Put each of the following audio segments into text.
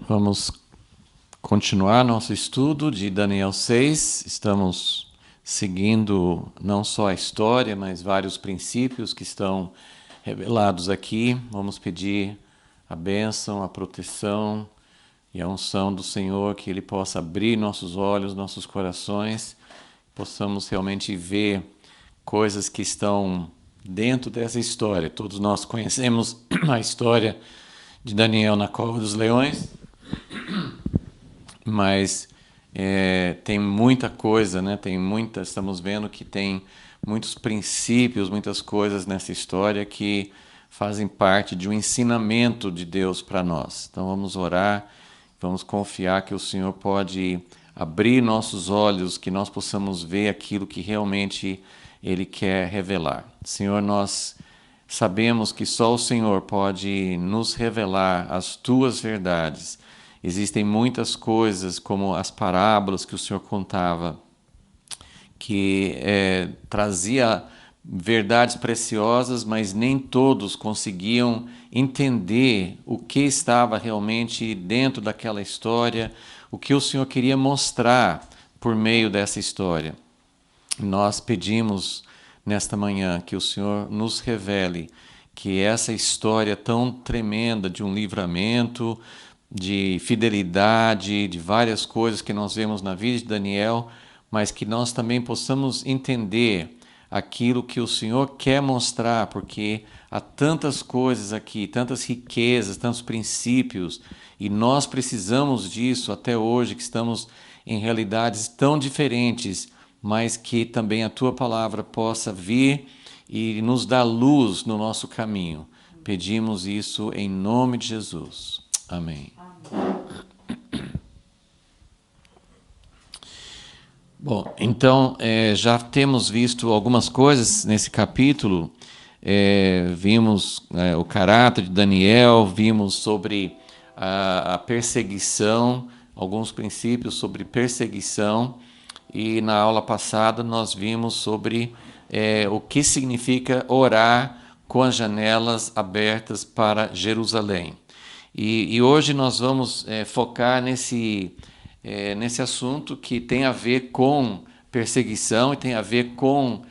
Vamos continuar nosso estudo de Daniel 6. Estamos seguindo não só a história, mas vários princípios que estão revelados aqui. Vamos pedir a bênção, a proteção e a unção do Senhor, que Ele possa abrir nossos olhos, nossos corações, possamos realmente ver coisas que estão dentro dessa história. Todos nós conhecemos a história de Daniel na cova dos leões, mas tem muita coisa, né? Estamos vendo que tem muitos princípios, muitas coisas nessa história que fazem parte de um ensinamento de Deus para nós. Então vamos orar, vamos confiar que o Senhor pode abrir nossos olhos, que nós possamos ver aquilo que realmente Ele quer revelar. Senhor, nós sabemos que só o Senhor pode nos revelar as Tuas verdades. Existem muitas coisas, como as parábolas que o Senhor contava, que trazia verdades preciosas, mas nem todos conseguiam entender o que estava realmente dentro daquela história, o que o Senhor queria mostrar por meio dessa história. Nós pedimos nesta manhã que o Senhor nos revele que essa história tão tremenda de um livramento, de fidelidade, de várias coisas que nós vemos na vida de Daniel, mas que nós também possamos entender aquilo que o Senhor quer mostrar, porque há tantas coisas aqui, tantas riquezas, tantos princípios, e nós precisamos disso até hoje, que estamos em realidades tão diferentes, mas que também a Tua palavra possa vir e nos dar luz no nosso caminho. Pedimos isso em nome de Jesus. Amém. Bom, então já temos visto algumas coisas nesse capítulo. Vimos o caráter de Daniel, vimos sobre a perseguição, alguns princípios sobre perseguição, e na aula passada nós vimos sobre o que significa orar com as janelas abertas para Jerusalém. E hoje nós vamos focar nesse assunto que tem a ver com perseguição e tem a ver com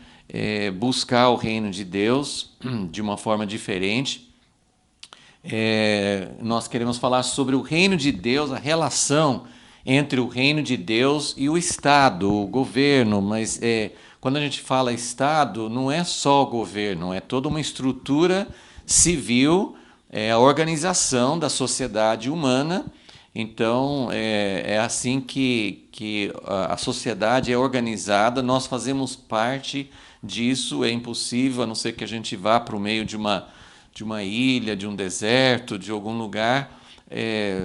buscar o reino de Deus de uma forma diferente. Nós queremos falar sobre o reino de Deus, a relação entre o reino de Deus e o Estado, o governo, mas quando a gente fala Estado, não é só o governo, é toda uma estrutura civil, a organização da sociedade humana. Então, é assim que a sociedade é organizada, nós fazemos parte disso, é impossível, a não ser que a gente vá para o meio de uma ilha, de um deserto, de algum lugar,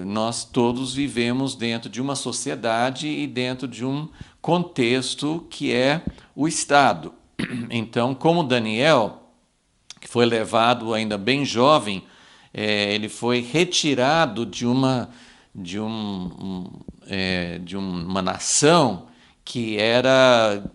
nós todos vivemos dentro de uma sociedade e dentro de um contexto que é o Estado. Então, como Daniel, que foi levado ainda bem jovem, ele foi retirado de uma nação que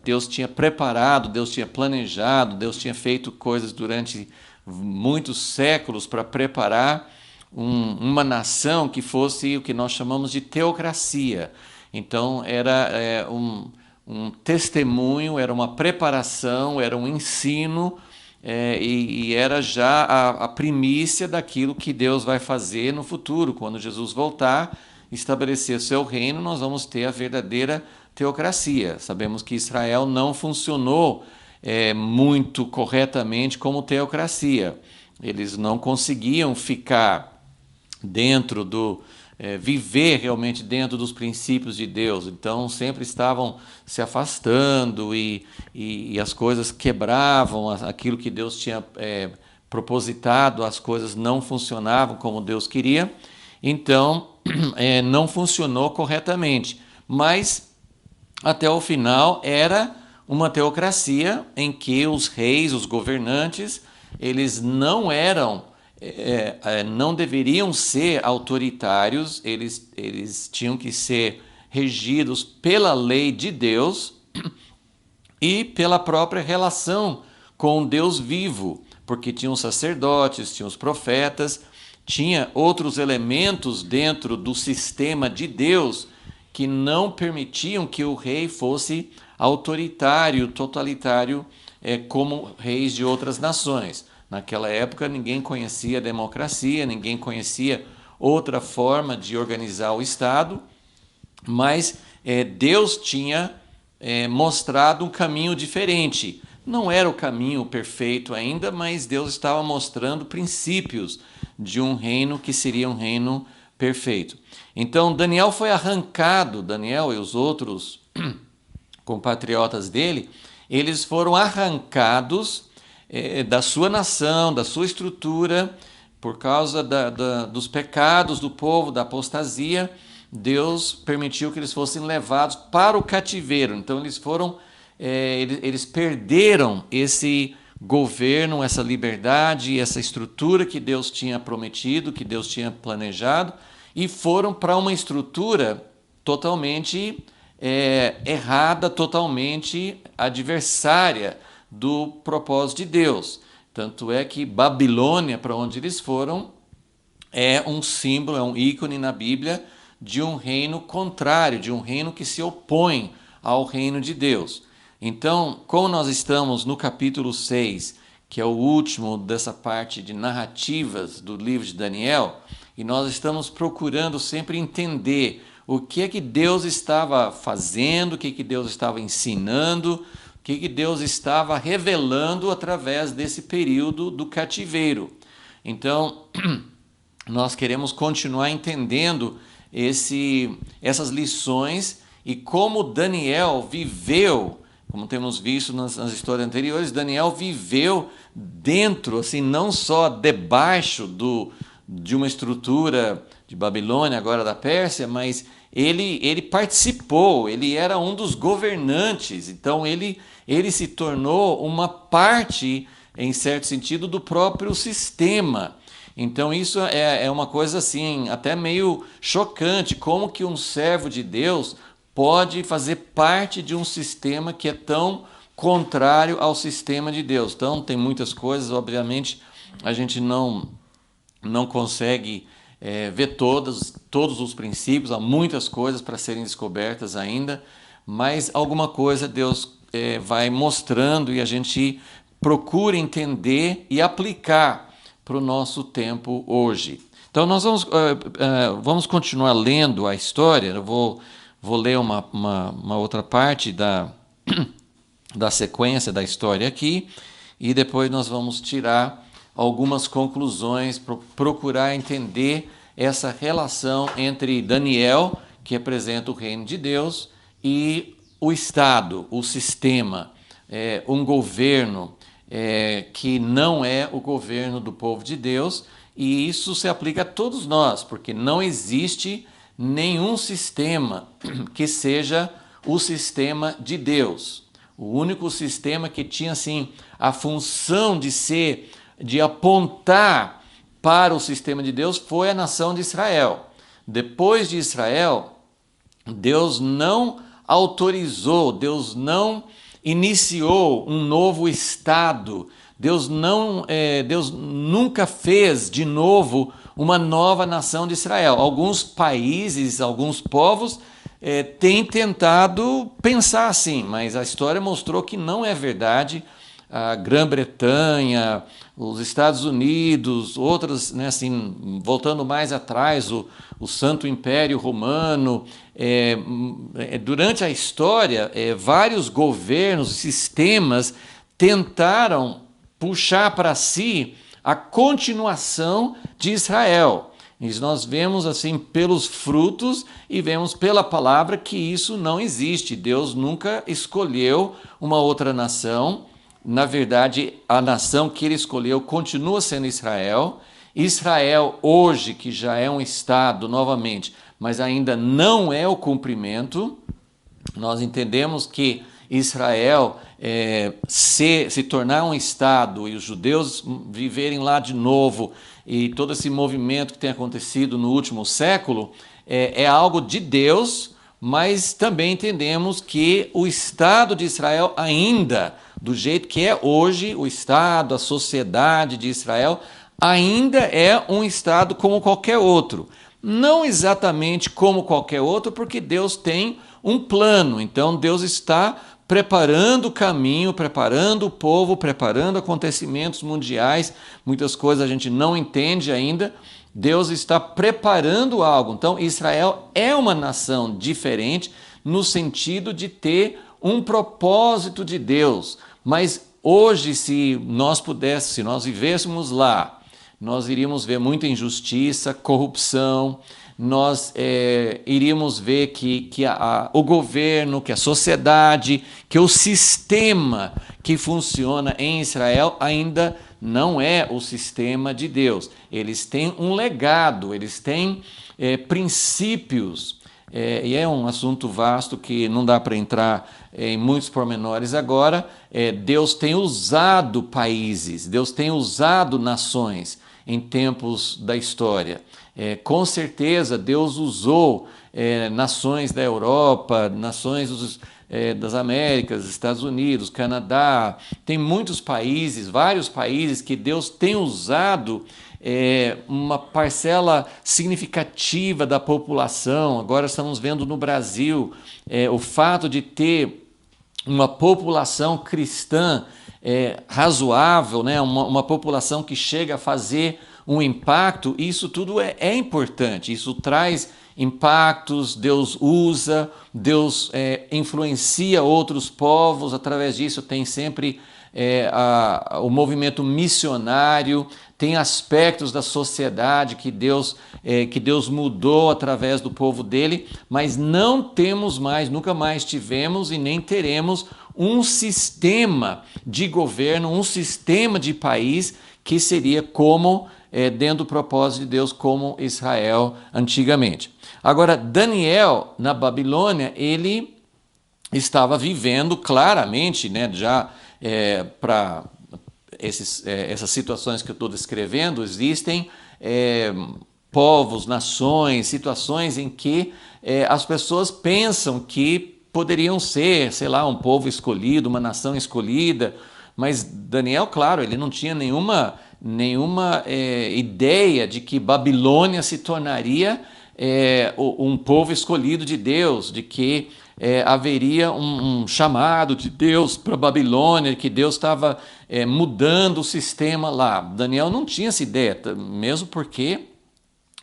Deus tinha preparado, Deus tinha planejado, Deus tinha feito coisas durante muitos séculos para preparar uma nação que fosse o que nós chamamos de teocracia. Então era um testemunho, era uma preparação, era um ensino, e era já a primícia daquilo que Deus vai fazer no futuro. Quando Jesus voltar, estabelecer seu reino, nós vamos ter a verdadeira teocracia. Sabemos que Israel não funcionou muito corretamente como teocracia. Eles não conseguiam ficar viver realmente dentro dos princípios de Deus. Então sempre estavam se afastando e as coisas quebravam aquilo que Deus tinha propositado, as coisas não funcionavam como Deus queria. Então não funcionou corretamente, mas até o final era uma teocracia em que os reis, os governantes, eles não deveriam ser autoritários, eles tinham que ser regidos pela lei de Deus e pela própria relação com Deus vivo, porque tinham os sacerdotes, tinham os profetas, tinha outros elementos dentro do sistema de Deus que não permitiam que o rei fosse autoritário, totalitário, como reis de outras nações. Naquela época ninguém conhecia a democracia, ninguém conhecia outra forma de organizar o Estado, mas Deus tinha mostrado um caminho diferente. Não era o caminho perfeito ainda, mas Deus estava mostrando princípios de um reino que seria um reino perfeito. Então Daniel foi arrancado, Daniel e os outros compatriotas dele, eles foram arrancados da sua nação, da sua estrutura, por causa dos pecados do povo, da apostasia. Deus permitiu que eles fossem levados para o cativeiro. Então eles perderam esse governo, essa liberdade, essa estrutura que Deus tinha prometido, que Deus tinha planejado, e foram para uma estrutura totalmente errada, totalmente adversária do propósito de Deus. Tanto é que Babilônia, para onde eles foram, é um símbolo, é um ícone na Bíblia de um reino contrário, de um reino que se opõe ao reino de Deus. Então, como nós estamos no capítulo 6, que é o último dessa parte de narrativas do livro de Daniel, e nós estamos procurando sempre entender o que é que Deus estava fazendo, o que é que Deus estava ensinando, o que é que Deus estava revelando através desse período do cativeiro. Então, nós queremos continuar entendendo essas lições e como Daniel viveu, como temos visto nas histórias anteriores, Daniel viveu dentro, assim, não só debaixo de uma estrutura de Babilônia, agora da Pérsia, mas ele participou, ele era um dos governantes, então ele se tornou uma parte, em certo sentido, do próprio sistema. Então isso é uma coisa assim, até meio chocante, como que um servo de Deus pode fazer parte de um sistema que é tão contrário ao sistema de Deus. Então tem muitas coisas, obviamente a gente não consegue ver todos os princípios, há muitas coisas para serem descobertas ainda, mas alguma coisa Deus vai mostrando e a gente procura entender e aplicar para o nosso tempo hoje. Então nós vamos continuar lendo a história. Eu vou ler uma outra parte da sequência da história aqui e depois nós vamos tirar algumas conclusões, procurar entender essa relação entre Daniel, que representa o reino de Deus, e o Estado, o sistema, um governo que não é o governo do povo de Deus, e isso se aplica a todos nós, porque não existe nenhum sistema que seja o sistema de Deus. O único sistema que tinha assim a função de apontar para o sistema de Deus foi a nação de Israel. Depois de Israel, Deus não autorizou, Deus não iniciou um novo Estado, Deus nunca fez de novo uma nova nação de Israel. Alguns países, alguns povos têm tentado pensar assim, mas a história mostrou que não é verdade. A Grã-Bretanha, os Estados Unidos, outras, né, assim, voltando mais atrás, o Santo Império Romano. Durante a história, vários governos, sistemas tentaram puxar para si a continuação de Israel. E nós vemos assim pelos frutos e vemos pela palavra que isso não existe. Deus nunca escolheu uma outra nação. Na verdade, a nação que ele escolheu continua sendo Israel. Israel hoje, que já é um Estado novamente, mas ainda não é o cumprimento. Nós entendemos que Israel se tornar um Estado e os judeus viverem lá de novo e todo esse movimento que tem acontecido no último século é algo de Deus, mas também entendemos que o Estado de Israel ainda, do jeito que é hoje, o Estado, a sociedade de Israel, ainda é um estado como qualquer outro. Não exatamente como qualquer outro, porque Deus tem um plano. Então Deus está preparando o caminho, preparando o povo, preparando acontecimentos mundiais. Muitas coisas a gente não entende ainda. Deus está preparando algo. Então Israel é uma nação diferente no sentido de ter um propósito de Deus. Mas hoje, se nós pudéssemos, se nós vivêssemos lá, nós iríamos ver muita injustiça, corrupção, nós iríamos ver que o governo, que a sociedade, que o sistema que funciona em Israel ainda não é o sistema de Deus. Eles têm um legado, eles têm princípios, e é um assunto vasto que não dá para entrar em muitos pormenores agora. Deus tem usado países, Deus tem usado nações em tempos da história. Com certeza Deus usou nações da Europa, nações das Américas, Estados Unidos, Canadá. Tem muitos países, vários países que Deus tem usado uma parcela significativa da população. Agora estamos vendo no Brasil o fato de ter uma população cristã razoável, né? Uma população que chega a fazer um impacto. Isso tudo é importante, isso traz impactos. Deus usa, Deus influencia outros povos. Através disso tem sempre o movimento missionário, tem aspectos da sociedade que Deus mudou através do povo dele, mas não temos mais, nunca mais tivemos e nem teremos um sistema de governo, um sistema de país que seria como, dentro do propósito de Deus, como Israel antigamente. Agora, Daniel, na Babilônia, ele estava vivendo claramente, né, já para essas situações que eu estou descrevendo, existem povos, nações, situações em que as pessoas pensam que poderiam ser, sei lá, um povo escolhido, uma nação escolhida, mas Daniel, claro, ele não tinha nenhuma ideia de que Babilônia se tornaria um povo escolhido de Deus, de que haveria um chamado de Deus para Babilônia, que Deus estava mudando o sistema lá. Daniel não tinha essa ideia, mesmo porque,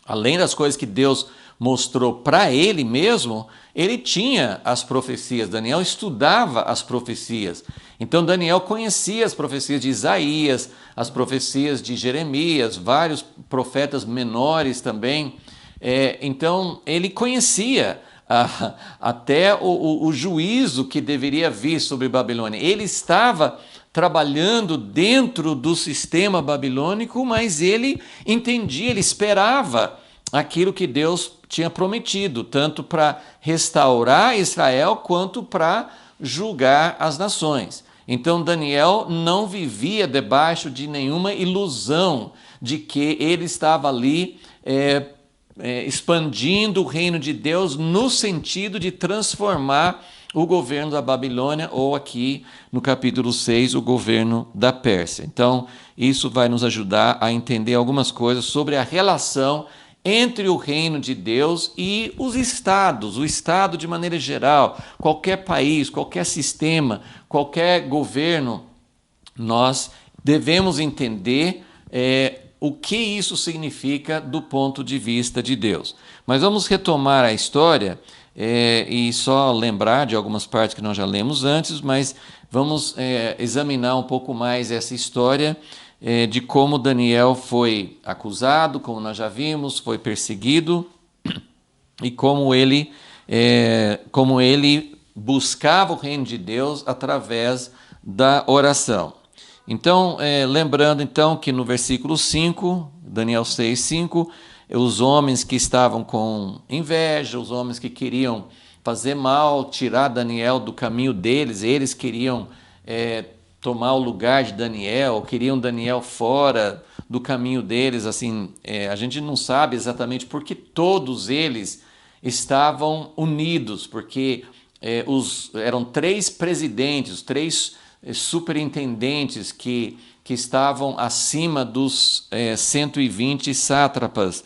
além das coisas que Deus mostrou para ele mesmo, ele tinha as profecias. Daniel estudava as profecias. Então Daniel conhecia as profecias de Isaías, as profecias de Jeremias, vários profetas menores também. Então ele conhecia até o juízo que deveria vir sobre Babilônia. Ele estava trabalhando dentro do sistema babilônico, mas ele entendia, ele esperava aquilo que Deus tinha prometido, tanto para restaurar Israel quanto para julgar as nações. Então Daniel não vivia debaixo de nenhuma ilusão de que ele estava ali expandindo o reino de Deus no sentido de transformar o governo da Babilônia, ou aqui no capítulo 6, o governo da Pérsia. Então, isso vai nos ajudar a entender algumas coisas sobre a relação entre o reino de Deus e os estados, o estado de maneira geral, qualquer país, qualquer sistema, qualquer governo. Nós devemos entender o que isso significa do ponto de vista de Deus. Mas vamos retomar a história e só lembrar de algumas partes que nós já lemos antes, mas vamos examinar um pouco mais essa história de como Daniel foi acusado, como nós já vimos, foi perseguido, e como ele buscava o reino de Deus através da oração. Então, lembrando então que no versículo 5, Daniel 6, 5, os homens que estavam com inveja, os homens que queriam fazer mal, tirar Daniel do caminho deles, eles queriam tomar o lugar de Daniel, queriam Daniel fora do caminho deles. Assim, a gente não sabe exatamente porque todos eles estavam unidos, porque eram 3 presidentes, os 3 superintendentes que estavam acima dos 120 sátrapas.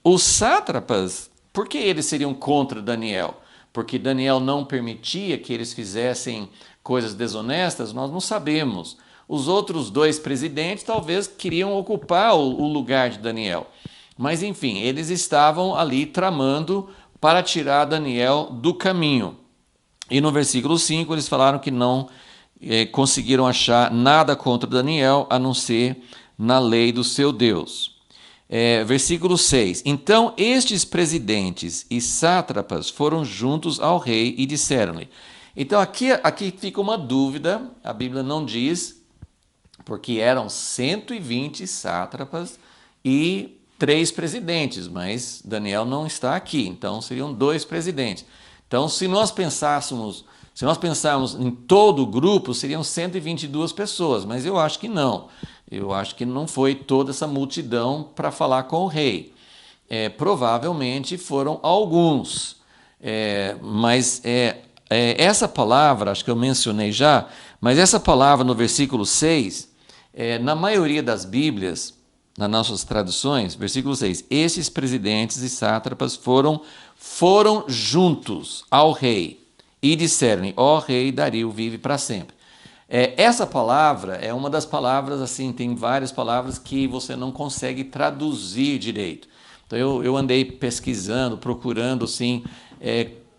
Os sátrapas, por que eles seriam contra Daniel? Porque Daniel não permitia que eles fizessem coisas desonestas? Nós não sabemos. Os outros 2 presidentes talvez queriam ocupar o lugar de Daniel. Mas, enfim, eles estavam ali tramando para tirar Daniel do caminho. E no versículo 5 eles falaram que não conseguiram achar nada contra Daniel, a não ser na lei do seu Deus. Versículo 6. Então estes presidentes e sátrapas foram juntos ao rei e disseram-lhe. Então aqui fica uma dúvida, a Bíblia não diz, porque eram 120 sátrapas e 3 presidentes, mas Daniel não está aqui, então seriam 2 presidentes. Então, se nós pensarmos em todo o grupo, seriam 122 pessoas, mas eu acho que não. Eu acho que não foi toda essa multidão para falar com o rei. Provavelmente foram alguns. Mas essa palavra, acho que eu mencionei já, mas essa palavra no versículo 6, na maioria das Bíblias, nas nossas traduções, versículo 6, esses presidentes e sátrapas foram juntos ao rei e disseram-lhe, ó rei Dario, vive para sempre. Essa palavra é uma das palavras, assim, tem várias palavras que você não consegue traduzir direito. Então eu andei pesquisando, procurando, assim,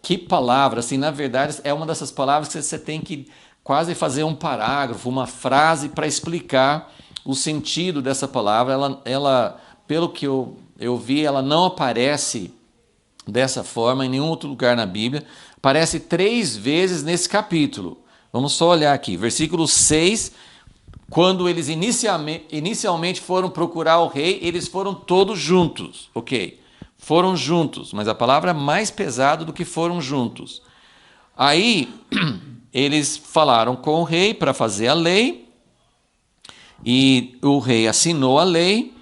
que palavra, assim, na verdade é uma dessas palavras que você tem que quase fazer um parágrafo, uma frase para explicar o sentido dessa palavra. Ela pelo que eu vi, ela não aparece dessa forma em nenhum outro lugar na Bíblia. Aparece 3 vezes nesse capítulo. Vamos só olhar aqui. Versículo 6, quando eles inicialmente foram procurar o rei, eles foram todos juntos. Ok, foram juntos, mas a palavra é mais pesada do que foram juntos. Aí, eles falaram com o rei para fazer a lei, e o rei assinou a lei,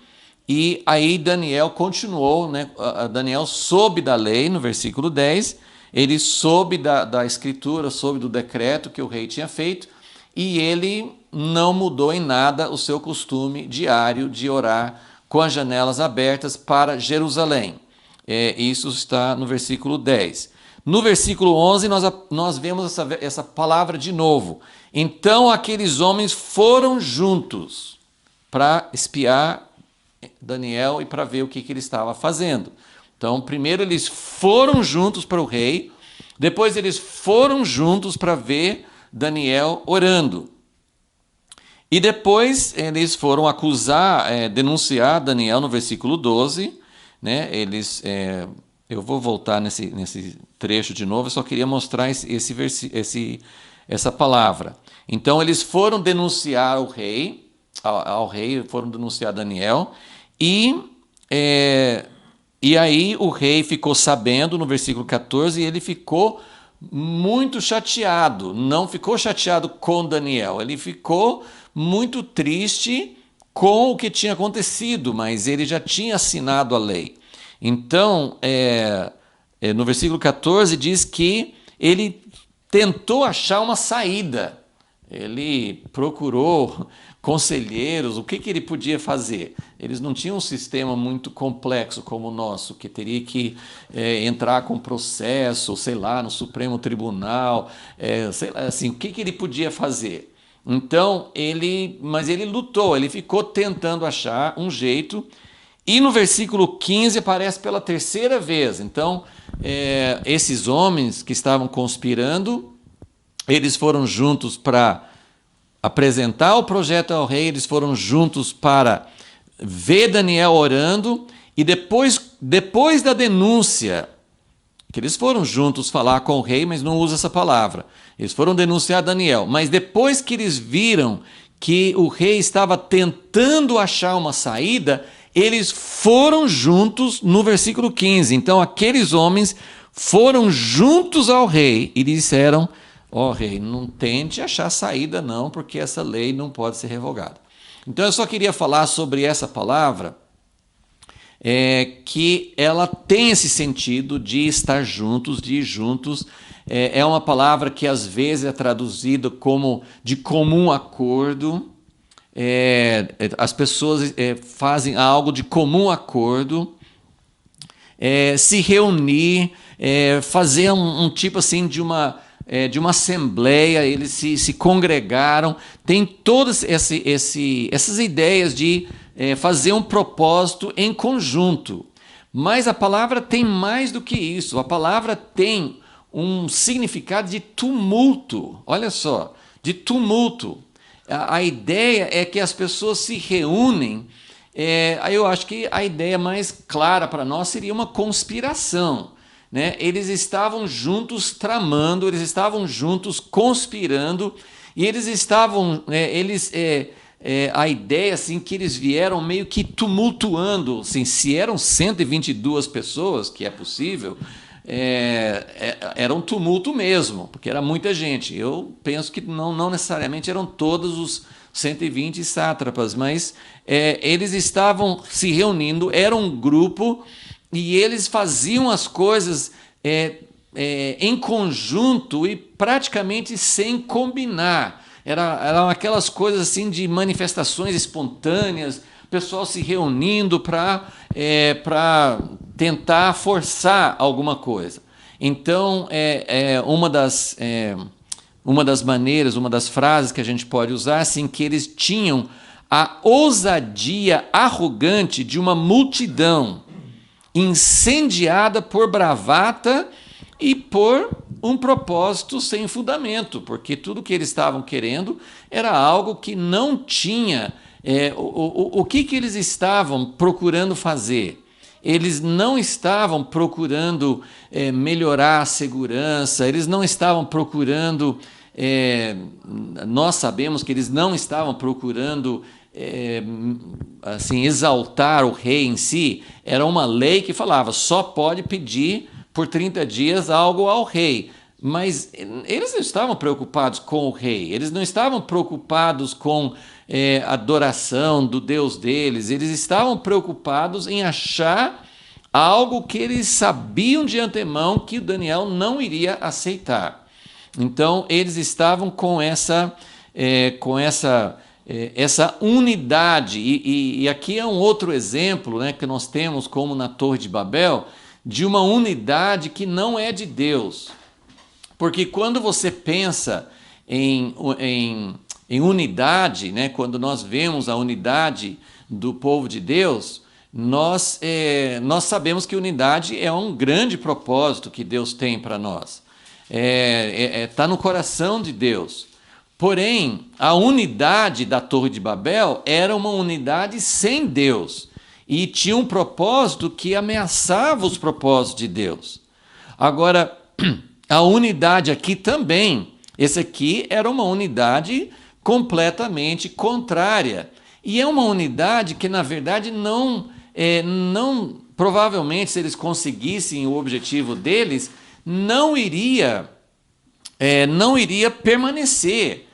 e aí Daniel continuou, né? Daniel soube da lei, no versículo 10, ele soube da escritura, soube do decreto que o rei tinha feito, e ele não mudou em nada o seu costume diário de orar com as janelas abertas para Jerusalém. Isso está no versículo 10. No versículo 11, nós vemos essa palavra de novo. Então aqueles homens foram juntos para espiar Daniel e para ver o que ele estava fazendo. Então, primeiro eles foram juntos para o rei, depois eles foram juntos para ver Daniel orando. E depois eles foram denunciar Daniel no versículo 12, né? Eu vou voltar nesse trecho de novo, eu só queria mostrar essa palavra. Então eles foram denunciar ao rei, foram denunciar Daniel, e aí o rei ficou sabendo, no versículo 14, e ele ficou muito chateado. Não ficou chateado com Daniel, ele ficou muito triste com o que tinha acontecido, mas ele já tinha assinado a lei. Então, no versículo 14 diz que ele tentou achar uma saída. Ele procurou conselheiros, o que ele podia fazer. Eles não tinham um sistema muito complexo como o nosso, que teria que entrar com processo, sei lá, no Supremo Tribunal, sei lá, assim, o que ele podia fazer. Então, mas ele lutou, ele ficou tentando achar um jeito, e no versículo 15 aparece pela 3ª vez. Então, esses homens que estavam conspirando, eles foram juntos para apresentar o projeto ao rei, eles foram juntos para ver Daniel orando, e depois da denúncia, que eles foram juntos falar com o rei, mas não usa essa palavra, eles foram denunciar Daniel, mas depois que eles viram que o rei estava tentando achar uma saída, eles foram juntos no versículo 15. Então aqueles homens foram juntos ao rei e disseram: ó rei, não tente achar saída não, porque essa lei não pode ser revogada. Então eu só queria falar sobre essa palavra, que ela tem esse sentido de estar juntos, de ir juntos, é uma palavra que às vezes é traduzida como de comum acordo. As pessoas fazem algo de comum acordo, se reunir, fazer um tipo assim de uma assembleia, eles se congregaram, tem todas essas ideias de fazer um propósito em conjunto. Mas a palavra tem mais do que isso, a palavra tem um significado de tumulto, olha só, de tumulto. A ideia é que as pessoas se reúnem. Eu acho que a ideia mais clara para nós seria uma conspiração, né? Eles estavam juntos tramando, eles estavam juntos conspirando, e eles estavam, a ideia assim que eles vieram meio que tumultuando, assim, se eram 122 pessoas, que é possível, era um tumulto mesmo, porque era muita gente. Eu penso que não necessariamente eram todos os 120 sátrapas, mas eles estavam se reunindo, era um grupo, e eles faziam as coisas em conjunto e praticamente sem combinar. Eram aquelas coisas assim de manifestações espontâneas, pessoal se reunindo para tentar forçar alguma coisa. Então, uma das maneiras, uma das frases que a gente pode usar, assim, que eles tinham a ousadia arrogante de uma multidão incendiada por bravata e por um propósito sem fundamento, porque tudo que eles estavam querendo era algo que não tinha. O que eles estavam procurando fazer? Eles não estavam procurando melhorar a segurança, eles não estavam procurando. Nós sabemos que eles não estavam procurando assim, exaltar o rei em si. Era uma lei que falava, só pode pedir por 30 dias algo ao rei. Mas eles não estavam preocupados com o rei, eles não estavam preocupados com a adoração do Deus deles, eles estavam preocupados em achar algo que eles sabiam de antemão que o Daniel não iria aceitar. Então, eles estavam com essa unidade, e aqui é um outro exemplo, né, que nós temos, como na Torre de Babel, de uma unidade que não é de Deus. Porque quando você pensa em unidade, né, quando nós vemos a unidade do povo de Deus, nós sabemos que unidade é um grande propósito que Deus tem para nós. Está no coração de Deus. Porém, a unidade da Torre de Babel era uma unidade sem Deus e tinha um propósito que ameaçava os propósitos de Deus. Agora, a unidade aqui também, esse aqui era uma unidade completamente contrária. E é uma unidade que, na verdade, não provavelmente, se eles conseguissem o objetivo deles, não iria permanecer.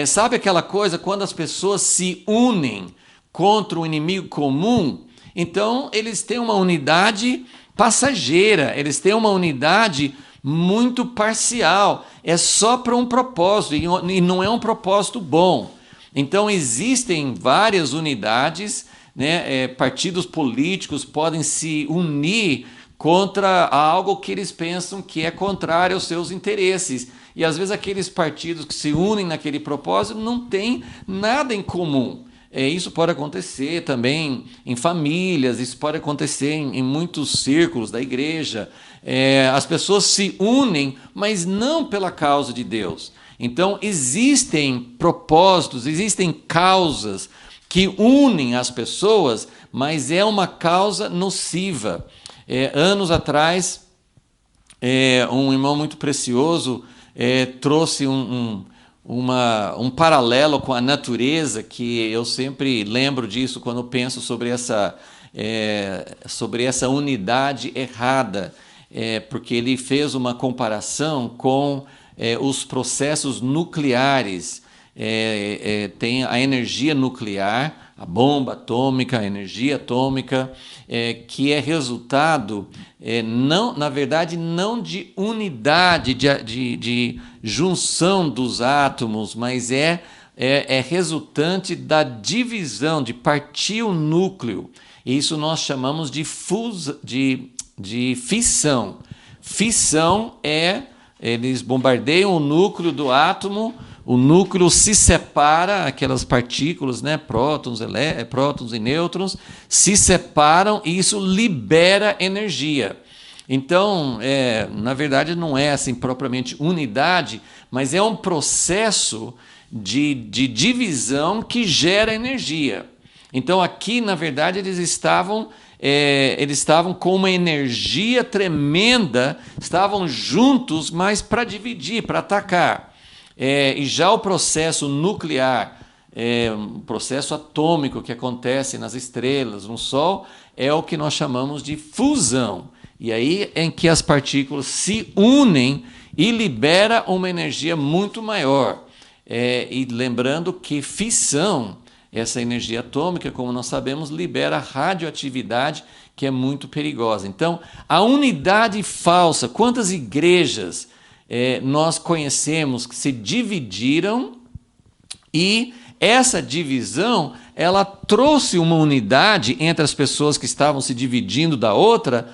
Sabe aquela coisa, quando as pessoas se unem contra um inimigo comum, então eles têm uma unidade passageira, eles têm uma unidade muito parcial, é só para um propósito, e não é um propósito bom. Então existem várias unidades, né? Partidos políticos podem se unir contra algo que eles pensam que é contrário aos seus interesses. E às vezes aqueles partidos que se unem naquele propósito não têm nada em comum. Isso pode acontecer também em famílias, isso pode acontecer em muitos círculos da igreja. As pessoas se unem, mas não pela causa de Deus. Então existem propósitos, existem causas que unem as pessoas, mas é uma causa nociva. Anos atrás, um irmão muito precioso trouxe um paralelo com a natureza, que eu sempre lembro disso quando penso sobre essa unidade errada, porque ele fez uma comparação com os processos nucleares. tem a energia nuclear, a bomba atômica, a energia atômica, que é resultado, não, na verdade, não de unidade, de junção dos átomos, mas é resultante da divisão, de partir o núcleo. Isso nós chamamos de fissão. Fissão eles bombardeiam o núcleo do átomo, o núcleo se separa, aquelas partículas, né, prótons e nêutrons, se separam e isso libera energia. Então, na verdade, não é assim propriamente unidade, mas é um processo de divisão que gera energia. Então, aqui, na verdade, eles estavam com uma energia tremenda, estavam juntos, mas para dividir, para atacar. E já o processo nuclear, um processo atômico que acontece nas estrelas, no Sol, é o que nós chamamos de fusão. E aí é em que as partículas se unem e libera uma energia muito maior. E lembrando que fissão, essa energia atômica, como nós sabemos, libera radioatividade, que é muito perigosa. Então, a unidade falsa, quantas igrejas nós conhecemos que se dividiram e essa divisão ela trouxe uma unidade entre as pessoas que estavam se dividindo da outra,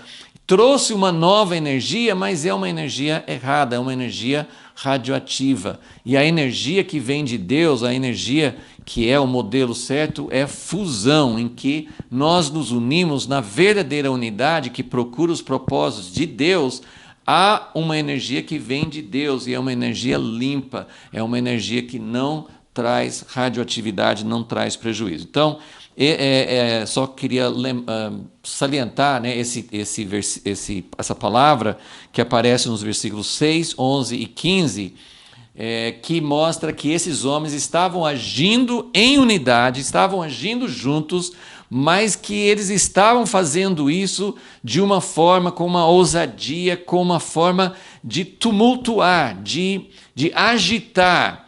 trouxe uma nova energia, mas é uma energia errada, é uma energia radioativa. E a energia que vem de Deus, a energia que é o modelo certo, é fusão, em que nós nos unimos na verdadeira unidade que procura os propósitos de Deus. Há uma energia que vem de Deus e é uma energia limpa, é uma energia que não traz radioatividade, não traz prejuízo. Então, só queria salientar, né, essa palavra que aparece nos versículos 6, 11 e 15, que mostra que esses homens estavam agindo em unidade, estavam agindo juntos, mas que eles estavam fazendo isso de uma forma, com uma ousadia, com uma forma de tumultuar, de agitar,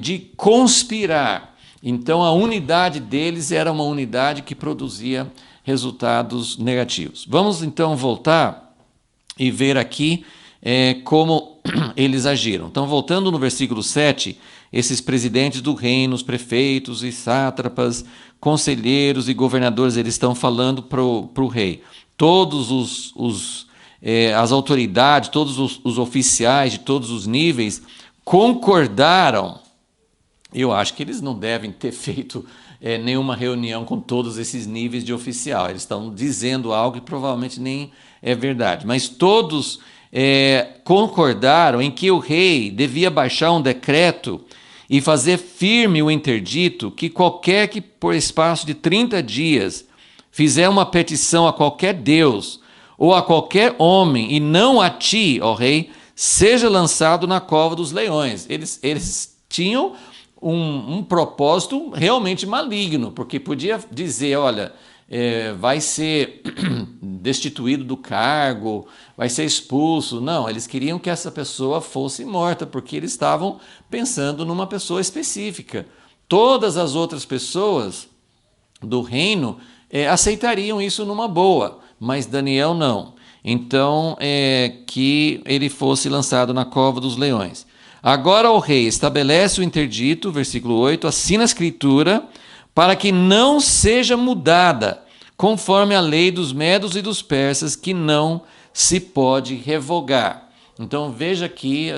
de conspirar. Então, a unidade deles era uma unidade que produzia resultados negativos. Vamos, então, voltar e ver aqui como eles agiram. Então, voltando no versículo 7, esses presidentes do reino, os prefeitos e sátrapas, conselheiros e governadores, eles estão falando para o rei. Todos as autoridades, todos os oficiais de todos os níveis concordaram. Eu acho que eles não devem ter feito nenhuma reunião com todos esses níveis de oficial. Eles estão dizendo algo que provavelmente nem é verdade. Mas todos concordaram em que o rei devia baixar um decreto e fazer firme o interdito que qualquer que, por espaço de 30 dias, fizer uma petição a qualquer deus ou a qualquer homem, e não a ti, ó rei, seja lançado na cova dos leões. Eles tinham um propósito realmente maligno, porque podia dizer, olha, vai ser destituído do cargo, vai ser expulso. Não, eles queriam que essa pessoa fosse morta, porque eles estavam pensando numa pessoa específica. Todas as outras pessoas do reino aceitariam isso numa boa, mas Daniel não. Então, que ele fosse lançado na cova dos leões. Agora o rei estabelece o interdito, versículo 8, assina a escritura, para que não seja mudada, conforme a lei dos medos e dos persas, que não se pode revogar. Então veja aqui,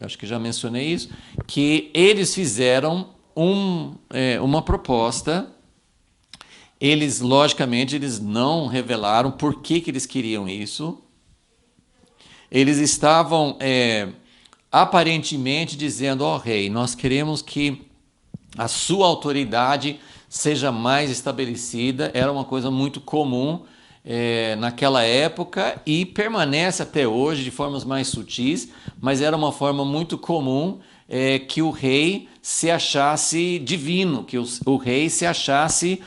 acho que já mencionei isso, que eles fizeram uma proposta. Eles, logicamente, eles não revelaram por que eles queriam isso. Eles estavam aparentemente dizendo, ó rei, nós queremos que a sua autoridade seja mais estabelecida. Era uma coisa muito comum naquela época e permanece até hoje de formas mais sutis, mas era uma forma muito comum que o rei se achasse divino, que o rei se achasse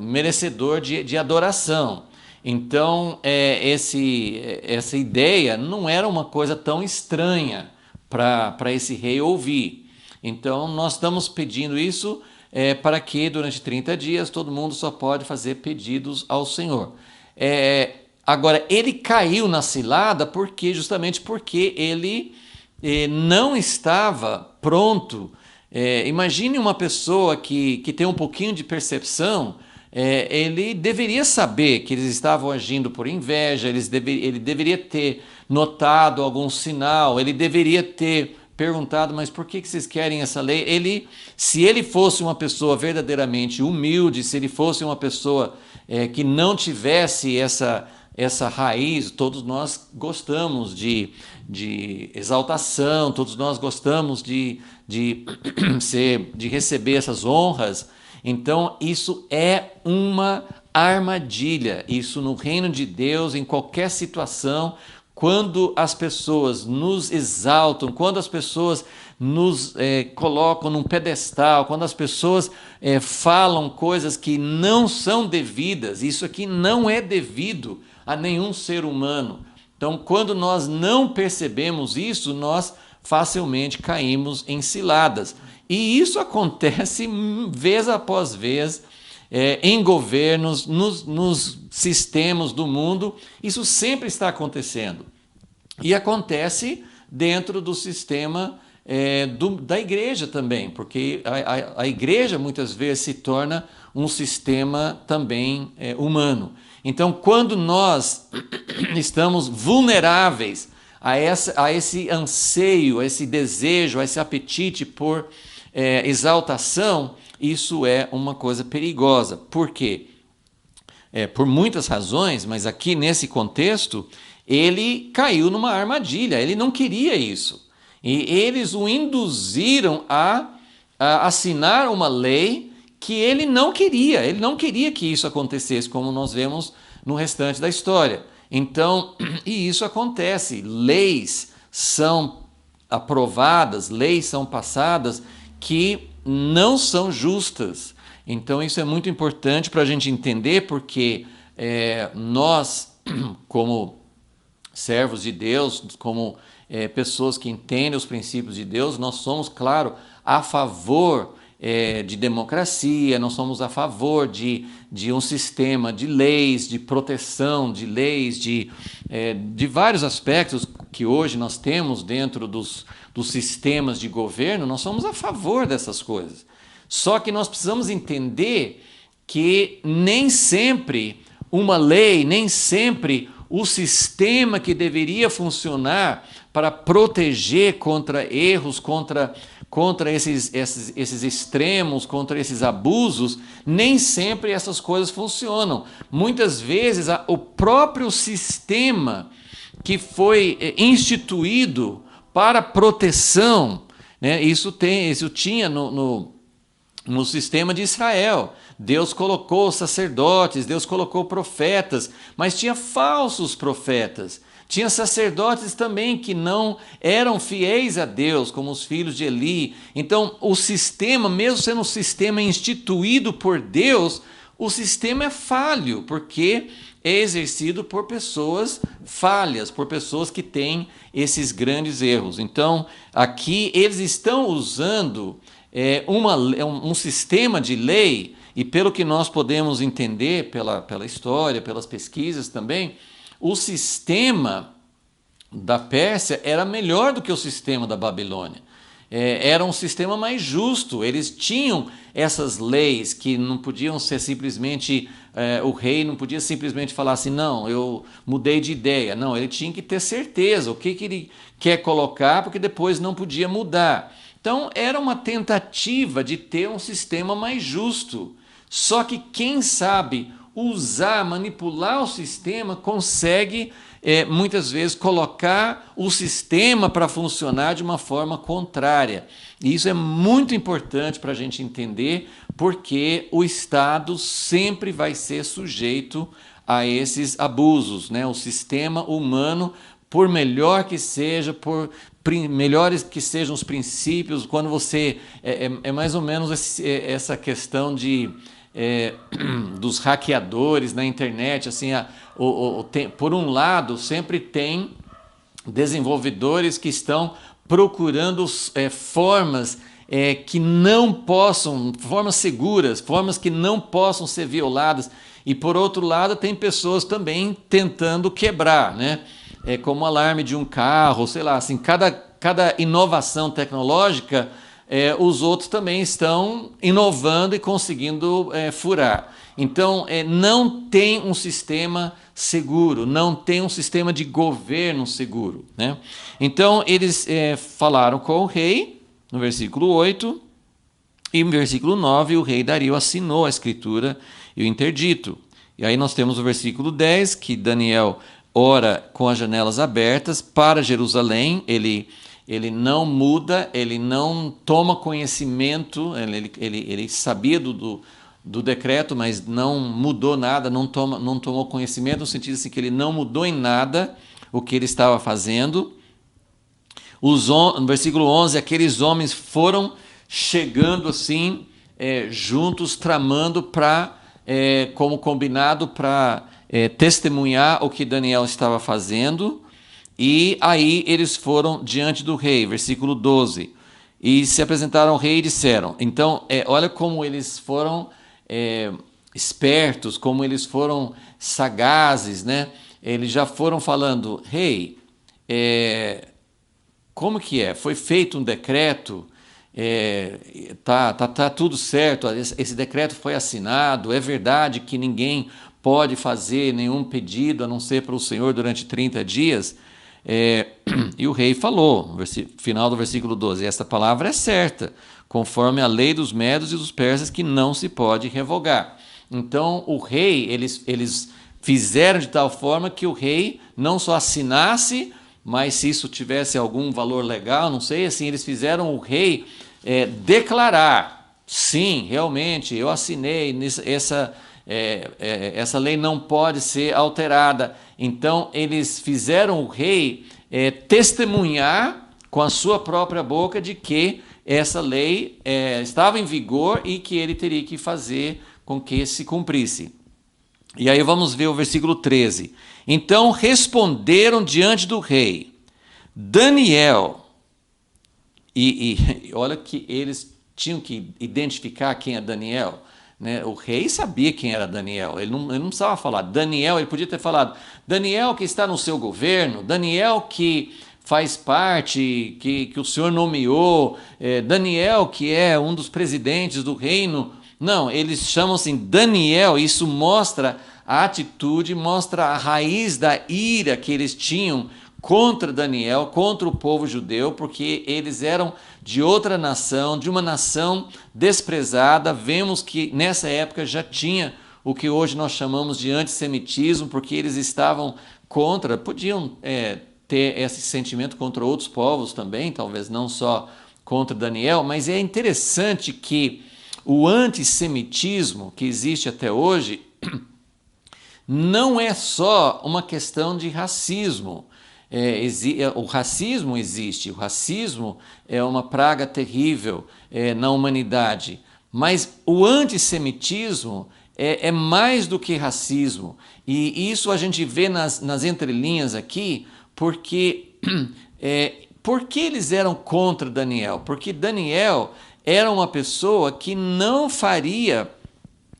merecedor de adoração. Então, essa ideia não era uma coisa tão estranha para esse rei ouvir. Então, nós estamos pedindo isso para que durante 30 dias todo mundo só pode fazer pedidos ao Senhor. Agora, ele caiu na cilada justamente porque ele não estava pronto. Imagine uma pessoa que tem um pouquinho de percepção. Ele deveria saber que eles estavam agindo por inveja, ele deveria ter notado algum sinal, ele deveria ter perguntado, mas por que vocês querem essa lei? Se ele fosse uma pessoa verdadeiramente humilde, se ele fosse uma pessoa que não tivesse essa raiz, todos nós gostamos de exaltação, todos nós gostamos de receber essas honras. Então, isso é uma armadilha. Isso no reino de Deus, em qualquer situação, quando as pessoas nos exaltam, quando as pessoas nos colocam num pedestal, quando as pessoas falam coisas que não são devidas, isso aqui não é devido a nenhum ser humano. Então, quando nós não percebemos isso, nós facilmente caímos em ciladas. E isso acontece vez após vez em governos, nos sistemas do mundo. Isso sempre está acontecendo. E acontece dentro do sistema da igreja também, porque a igreja muitas vezes se torna um sistema também humano. Então, quando nós estamos vulneráveis a esse anseio, a esse desejo, a esse apetite por exaltação, isso é uma coisa perigosa. Por quê? Por muitas razões, mas aqui nesse contexto, ele caiu numa armadilha, ele não queria isso. E eles o induziram a assinar uma lei que ele não queria que isso acontecesse, como nós vemos no restante da história. Então, e isso acontece, leis são aprovadas, leis são passadas que não são justas. Então, isso é muito importante para a gente entender, porque nós, como servos de Deus, como pessoas que entendem os princípios de Deus, nós somos, claro, a favor de democracia, nós somos a favor de um sistema de leis, de proteção de leis, de vários aspectos que hoje nós temos dentro dos sistemas de governo, nós somos a favor dessas coisas. Só que nós precisamos entender que nem sempre uma lei, nem sempre o sistema que deveria funcionar para proteger contra erros, contra esses extremos, contra esses abusos, nem sempre essas coisas funcionam. Muitas vezes o próprio sistema que foi instituído para proteção, né, isso tinha no sistema de Israel. Deus colocou sacerdotes, Deus colocou profetas, mas tinha falsos profetas. Tinha sacerdotes também que não eram fiéis a Deus, como os filhos de Eli. Então, o sistema, mesmo sendo um sistema instituído por Deus, o sistema é falho, porque é exercido por pessoas falhas, por pessoas que têm esses grandes erros. Então, aqui eles estão usando um sistema de lei, e pelo que nós podemos entender pela história, pelas pesquisas também, o sistema da Pérsia era melhor do que o sistema da Babilônia. Era um sistema mais justo, eles tinham essas leis que não podiam ser simplesmente, o rei não podia simplesmente falar assim, não, eu mudei de ideia. Não, ele tinha que ter certeza o que ele quer colocar, porque depois não podia mudar. Então, era uma tentativa de ter um sistema mais justo. Só que quem sabe usar, manipular o sistema, consegue muitas vezes colocar o sistema para funcionar de uma forma contrária. E isso é muito importante para a gente entender, porque o Estado sempre vai ser sujeito a esses abusos, né? O sistema humano, por melhor que seja, por melhores que sejam os princípios, quando você... É mais ou menos essa questão dos hackeadores na internet, assim, por um lado, sempre tem desenvolvedores que estão procurando formas que não possam, formas seguras, formas que não possam ser violadas. E por outro lado, tem pessoas também tentando quebrar, né? Como o alarme de um carro, sei lá, assim, cada inovação tecnológica, os outros também estão inovando e conseguindo furar. Então, não tem um sistema seguro, não tem um sistema de governo seguro, né? Então, eles falaram com o rei, no versículo 8, e no versículo 9, o rei Dario assinou a escritura e o interdito. E aí nós temos o versículo 10, que Daniel ora com as janelas abertas para Jerusalém. Ele não muda, ele não toma conhecimento, ele sabia do decreto, mas não mudou nada, não tomou conhecimento, no sentido assim que ele não mudou em nada o que ele estava fazendo. No versículo 11, aqueles homens foram chegando assim, juntos, tramando como combinado para testemunhar o que Daniel estava fazendo. E aí eles foram diante do rei, versículo 12, e se apresentaram ao rei e disseram. Então, olha como eles foram espertos, como eles foram sagazes, né? Eles já foram falando, rei, como que é? Foi feito um decreto, tá tudo certo, esse decreto foi assinado, é verdade que ninguém pode fazer nenhum pedido a não ser para o Senhor durante 30 dias? E o rei falou, no final do versículo 12, esta palavra é certa, conforme a lei dos medos e dos persas, que não se pode revogar. Então o rei, eles fizeram de tal forma que o rei não só assinasse, mas se isso tivesse algum valor legal, não sei, assim, eles fizeram o rei declarar, sim, realmente, eu assinei, essa lei não pode ser alterada. Então, eles fizeram o rei testemunhar com a sua própria boca de que essa lei estava em vigor e que ele teria que fazer com que se cumprisse. E aí vamos ver o versículo 13. Então responderam diante do rei, Daniel, e olha que eles tinham que identificar quem é Daniel, né? O rei sabia quem era Daniel, ele não precisava falar Daniel, ele podia ter falado Daniel que está no seu governo, Daniel que faz parte, que o senhor nomeou, Daniel que é um dos presidentes do reino. Não, eles chamam assim Daniel, isso mostra a atitude, mostra a raiz da ira que eles tinham contra Daniel, contra o povo judeu, porque eles eram de outra nação, de uma nação desprezada. Vemos que nessa época já tinha o que hoje nós chamamos de antissemitismo, porque eles estavam contra, podiam ter esse sentimento contra outros povos também, talvez não só contra Daniel, mas é interessante que o antissemitismo que existe até hoje não é só uma questão de racismo. O racismo existe, o racismo é uma praga terrível na humanidade, mas o antissemitismo é mais do que racismo, e isso a gente vê nas entrelinhas aqui, porque eles eram contra Daniel? Porque Daniel era uma pessoa que não faria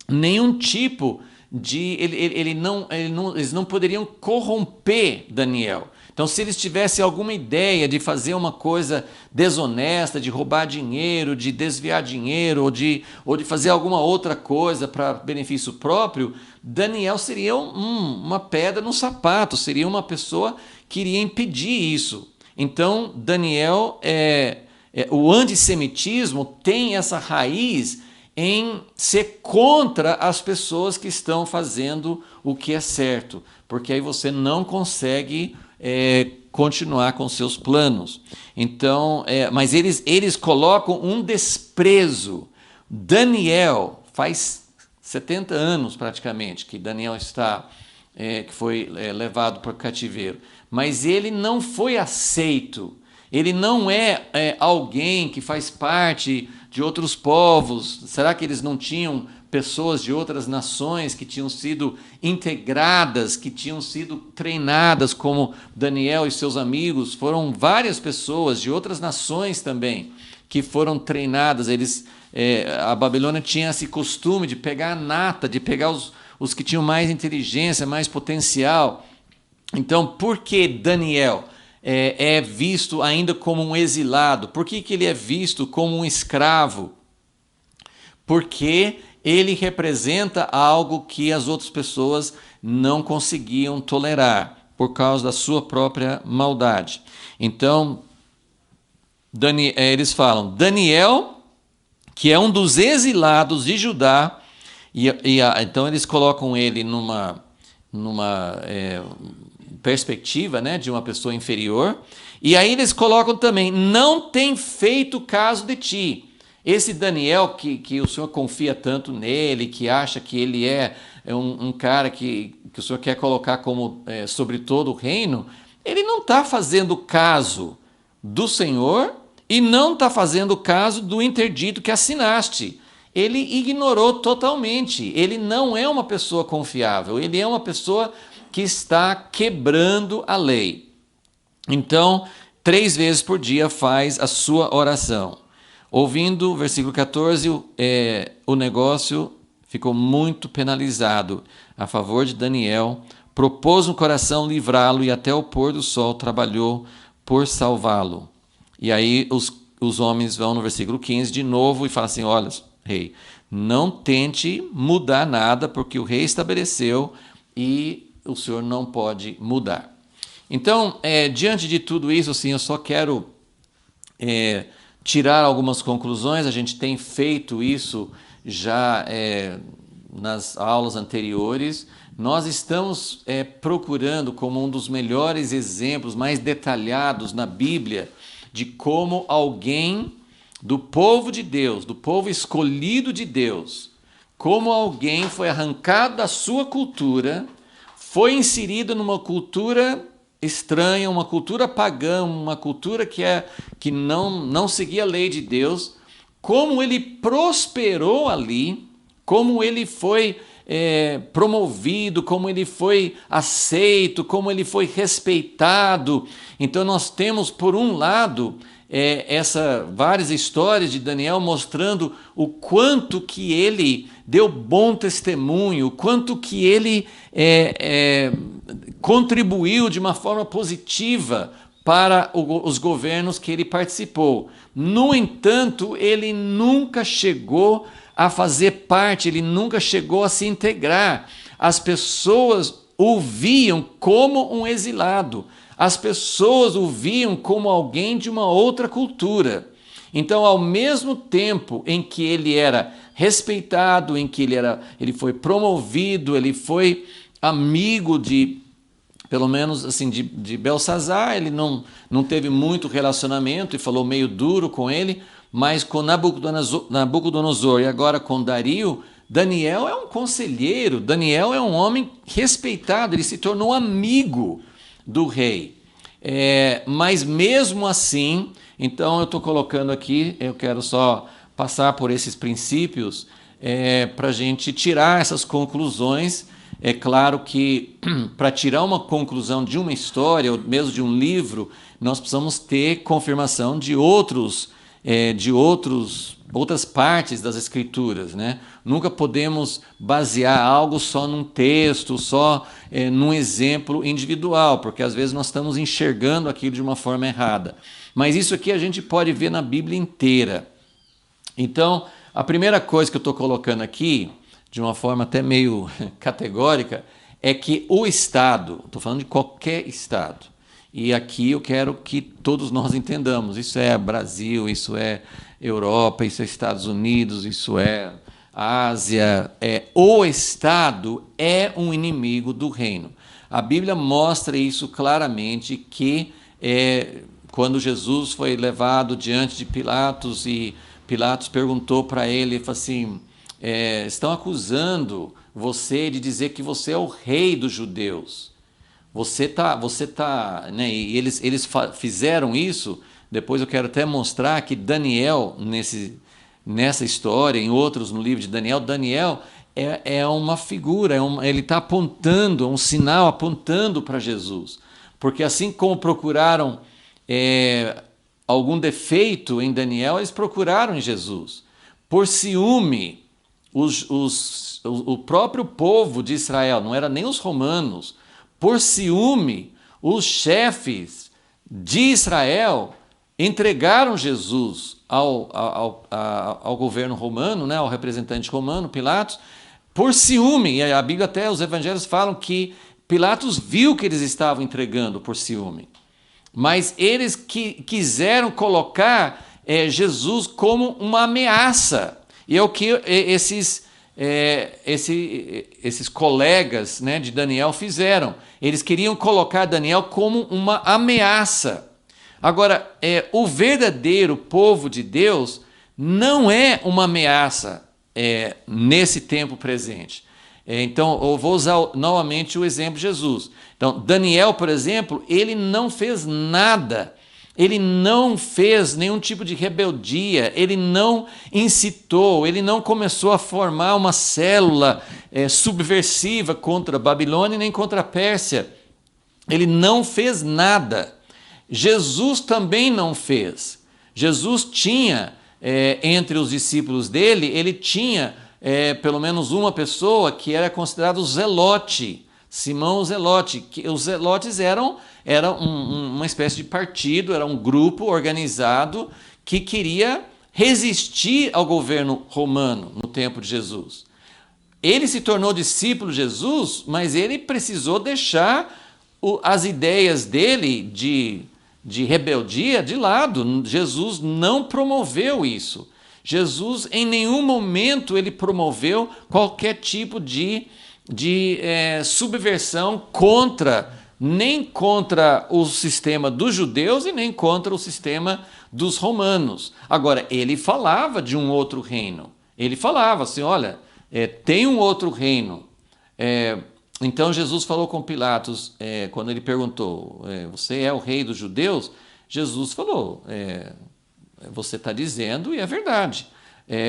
nenhum tipo de... eles não poderiam corromper Daniel. Então, se eles tivessem alguma ideia de fazer uma coisa desonesta, de roubar dinheiro, de desviar dinheiro, ou de fazer alguma outra coisa para benefício próprio, Daniel seria uma pedra no sapato, seria uma pessoa que iria impedir isso. Então, Daniel, o antissemitismo tem essa raiz em ser contra as pessoas que estão fazendo o que é certo, porque aí você não consegue continuar com seus planos. Então, mas eles colocam um desprezo. Daniel, faz 70 anos praticamente que Daniel está, que foi levado para o cativeiro, mas ele não foi aceito. Ele não é alguém que faz parte de outros povos. Será que eles não tinham pessoas de outras nações que tinham sido integradas, que tinham sido treinadas como Daniel e seus amigos? Foram várias pessoas de outras nações também que foram treinadas. A Babilônia tinha esse costume de pegar a nata, de pegar os que tinham mais inteligência, mais potencial. Então, por que Daniel é visto ainda como um exilado? Por que ele é visto como um escravo? Porque ele representa algo que as outras pessoas não conseguiam tolerar, por causa da sua própria maldade. Então, eles falam, Daniel, que é um dos exilados de Judá, então eles colocam ele numa perspectiva, né, de uma pessoa inferior, e aí eles colocam também, não tem feito caso de ti. Esse Daniel, que o Senhor confia tanto nele, que acha que ele é um cara que o Senhor quer colocar como sobre todo o reino, ele não está fazendo caso do Senhor e não está fazendo caso do interdito que assinaste. Ele ignorou totalmente. Ele não é uma pessoa confiável, ele é uma pessoa que está quebrando a lei. Então, 3 vezes por dia faz a sua oração. Ouvindo, versículo 14, o negócio ficou muito penalizado a favor de Daniel, propôs no coração livrá-lo e até o pôr do sol trabalhou por salvá-lo. E aí os homens vão no versículo 15 de novo e falam assim, olha, rei, não tente mudar nada, porque o rei estabeleceu e o senhor não pode mudar. Então, diante de tudo isso, assim, eu só quero tirar algumas conclusões. A gente tem feito isso já nas aulas anteriores. Nós estamos procurando como um dos melhores exemplos, mais detalhados na Bíblia, de como alguém do povo de Deus, do povo escolhido de Deus, como alguém foi arrancado da sua cultura, foi inserido numa cultura estranha, uma cultura pagã, uma cultura que não seguia a lei de Deus, como ele prosperou ali, como ele foi promovido, como ele foi aceito, como ele foi respeitado. Então nós temos, por um lado, várias histórias de Daniel mostrando o quanto que ele deu bom testemunho, o quanto que ele contribuiu de uma forma positiva para os governos que ele participou. No entanto, ele nunca chegou a fazer parte, ele nunca chegou a se integrar. As pessoas o viam como um exilado, as pessoas o viam como alguém de uma outra cultura. Então, ao mesmo tempo em que ele era respeitado, em que ele foi promovido, ele foi amigo pelo menos assim, de Belsazar, ele não teve muito relacionamento e falou meio duro com ele, mas com Nabucodonosor e agora com Dario, Daniel é um conselheiro, Daniel é um homem respeitado, ele se tornou amigo do rei. Mas mesmo assim, então eu estou colocando aqui, eu quero só passar por esses princípios para a gente tirar essas conclusões. É claro que para tirar uma conclusão de uma história, ou mesmo de um livro, nós precisamos ter confirmação de outras partes das Escrituras, né? Nunca podemos basear algo só num texto, só num exemplo individual, porque às vezes nós estamos enxergando aquilo de uma forma errada. Mas isso aqui a gente pode ver na Bíblia inteira. Então, a primeira coisa que eu estou colocando aqui, de uma forma até meio categórica, é que o Estado, estou falando de qualquer Estado, e aqui eu quero que todos nós entendamos, isso é Brasil, isso é Europa, isso é Estados Unidos, isso é Ásia, o Estado é um inimigo do reino. A Bíblia mostra isso claramente, que quando Jesus foi levado diante de Pilatos, e Pilatos perguntou para ele, falou assim, estão acusando você de dizer que você é o rei dos judeus. Você tá, né? E eles fizeram isso. Depois eu quero até mostrar que Daniel, nessa história, em outros no livro de Daniel, Daniel é uma figura, ele está apontando, um sinal apontando para Jesus. Porque assim como procuraram algum defeito em Daniel, eles procuraram em Jesus. Por ciúme, o próprio povo de Israel, não era nem os romanos, por ciúme, os chefes de Israel entregaram Jesus ao governo romano, né, ao representante romano, Pilatos, por ciúme. E a Bíblia, até os evangelhos falam que Pilatos viu que eles estavam entregando por ciúme. Mas eles quiseram colocar Jesus como uma ameaça. E é o que esses colegas, né, de Daniel fizeram. Eles queriam colocar Daniel como uma ameaça. Agora, o verdadeiro povo de Deus não é uma ameaça nesse tempo presente. Então, eu vou usar novamente o exemplo de Jesus. Então, Daniel, por exemplo, ele não fez nada. Ele não fez nenhum tipo de rebeldia, ele não incitou, ele não começou a formar uma célula subversiva contra a Babilônia nem contra a Pérsia. Ele não fez nada. Jesus também não fez. Jesus tinha, entre os discípulos dele, ele tinha pelo menos uma pessoa que era considerado o Zelote, Simão o Zelote. Que os Zelotes eram uma espécie de partido, era um grupo organizado que queria resistir ao governo romano no tempo de Jesus. Ele se tornou discípulo de Jesus, mas ele precisou deixar as ideias dele de rebeldia de lado. Jesus não promoveu isso. Jesus, em nenhum momento, ele promoveu qualquer tipo de subversão nem contra o sistema dos judeus e nem contra o sistema dos romanos. Agora, ele falava de um outro reino. Ele falava assim, olha, tem um outro reino. Então Jesus falou com Pilatos, quando ele perguntou, você é o rei dos judeus? Jesus falou, você está dizendo e é verdade.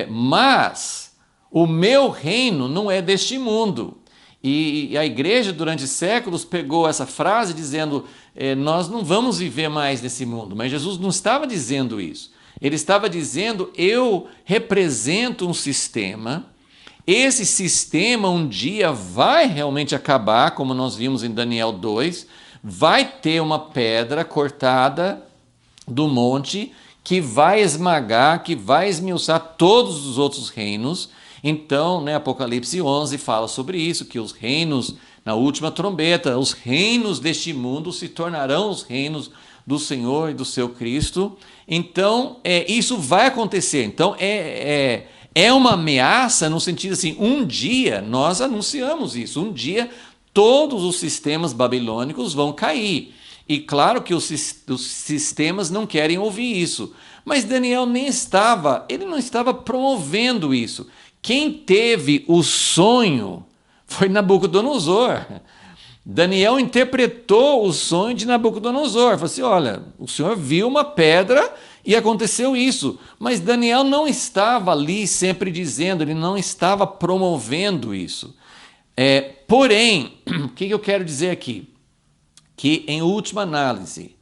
Mas o meu reino não é deste mundo. E a igreja, durante séculos, pegou essa frase dizendo, nós não vamos viver mais nesse mundo. Mas Jesus não estava dizendo isso. Ele estava dizendo, eu represento um sistema. Esse sistema um dia vai realmente acabar, como nós vimos em Daniel 2. Vai ter uma pedra cortada do monte que vai esmagar, que vai esmiuçar todos os outros reinos. Então, né, Apocalipse 11 fala sobre isso, que os reinos, na última trombeta, os reinos deste mundo se tornarão os reinos do Senhor e do seu Cristo. Então, isso vai acontecer. Então, é uma ameaça no sentido assim, um dia, nós anunciamos isso, um dia todos os sistemas babilônicos vão cair. E claro que os sistemas não querem ouvir isso. Mas Daniel ele não estava promovendo isso. Quem teve o sonho foi Nabucodonosor. Daniel interpretou o sonho de Nabucodonosor. Falou assim, olha, o senhor viu uma pedra e aconteceu isso. Mas Daniel não estava ali sempre dizendo, ele não estava promovendo isso. Porém, o que eu quero dizer aqui? Que em última análise,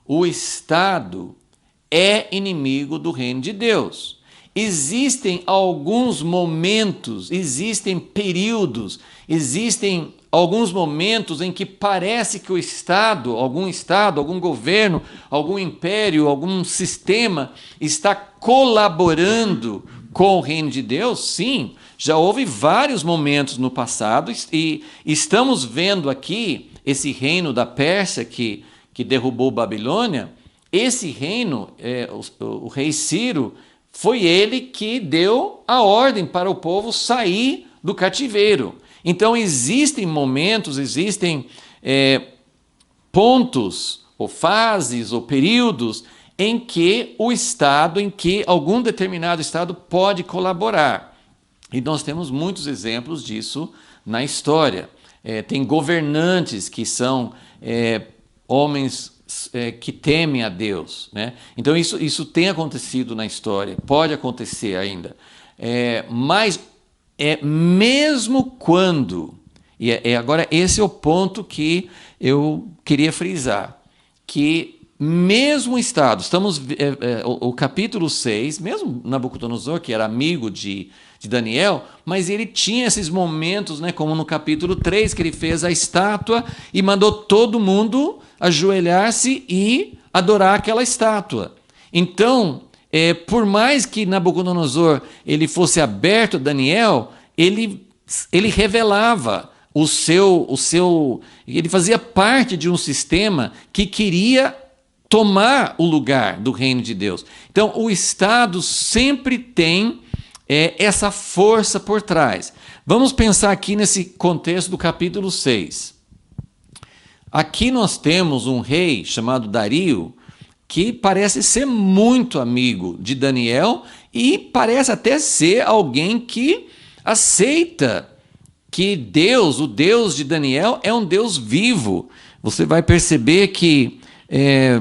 o Estado é inimigo do reino de Deus. Existem alguns momentos, existem períodos, existem alguns momentos em que parece que algum governo, algum império, algum sistema está colaborando com o reino de Deus. Sim, já houve vários momentos no passado e estamos vendo aqui esse reino da Pérsia que derrubou Babilônia. Esse reino, o rei Ciro, foi ele que deu a ordem para o povo sair do cativeiro. Então existem momentos, existem pontos, ou fases, ou períodos em que algum determinado Estado pode colaborar. E nós temos muitos exemplos disso na história. Tem governantes que são homens que temem a Deus, né? Então isso tem acontecido na história, pode acontecer ainda. Mas mesmo quando, agora esse é o ponto que eu queria frisar, que mesmo estado, estamos o capítulo 6, mesmo Nabucodonosor, que era amigo de Daniel, mas ele tinha esses momentos, né, como no capítulo 3, que ele fez a estátua e mandou todo mundo ajoelhar-se e adorar aquela estátua. Então, por mais que Nabucodonosor ele fosse aberto a Daniel, ele revelava ele fazia parte de um sistema que queria tomar o lugar do reino de Deus. Então, o Estado sempre tem essa força por trás. Vamos pensar aqui nesse contexto do capítulo 6. Aqui nós temos um rei chamado Dario, que parece ser muito amigo de Daniel e parece até ser alguém que aceita que Deus, o Deus de Daniel, é um Deus vivo. Você vai perceber que,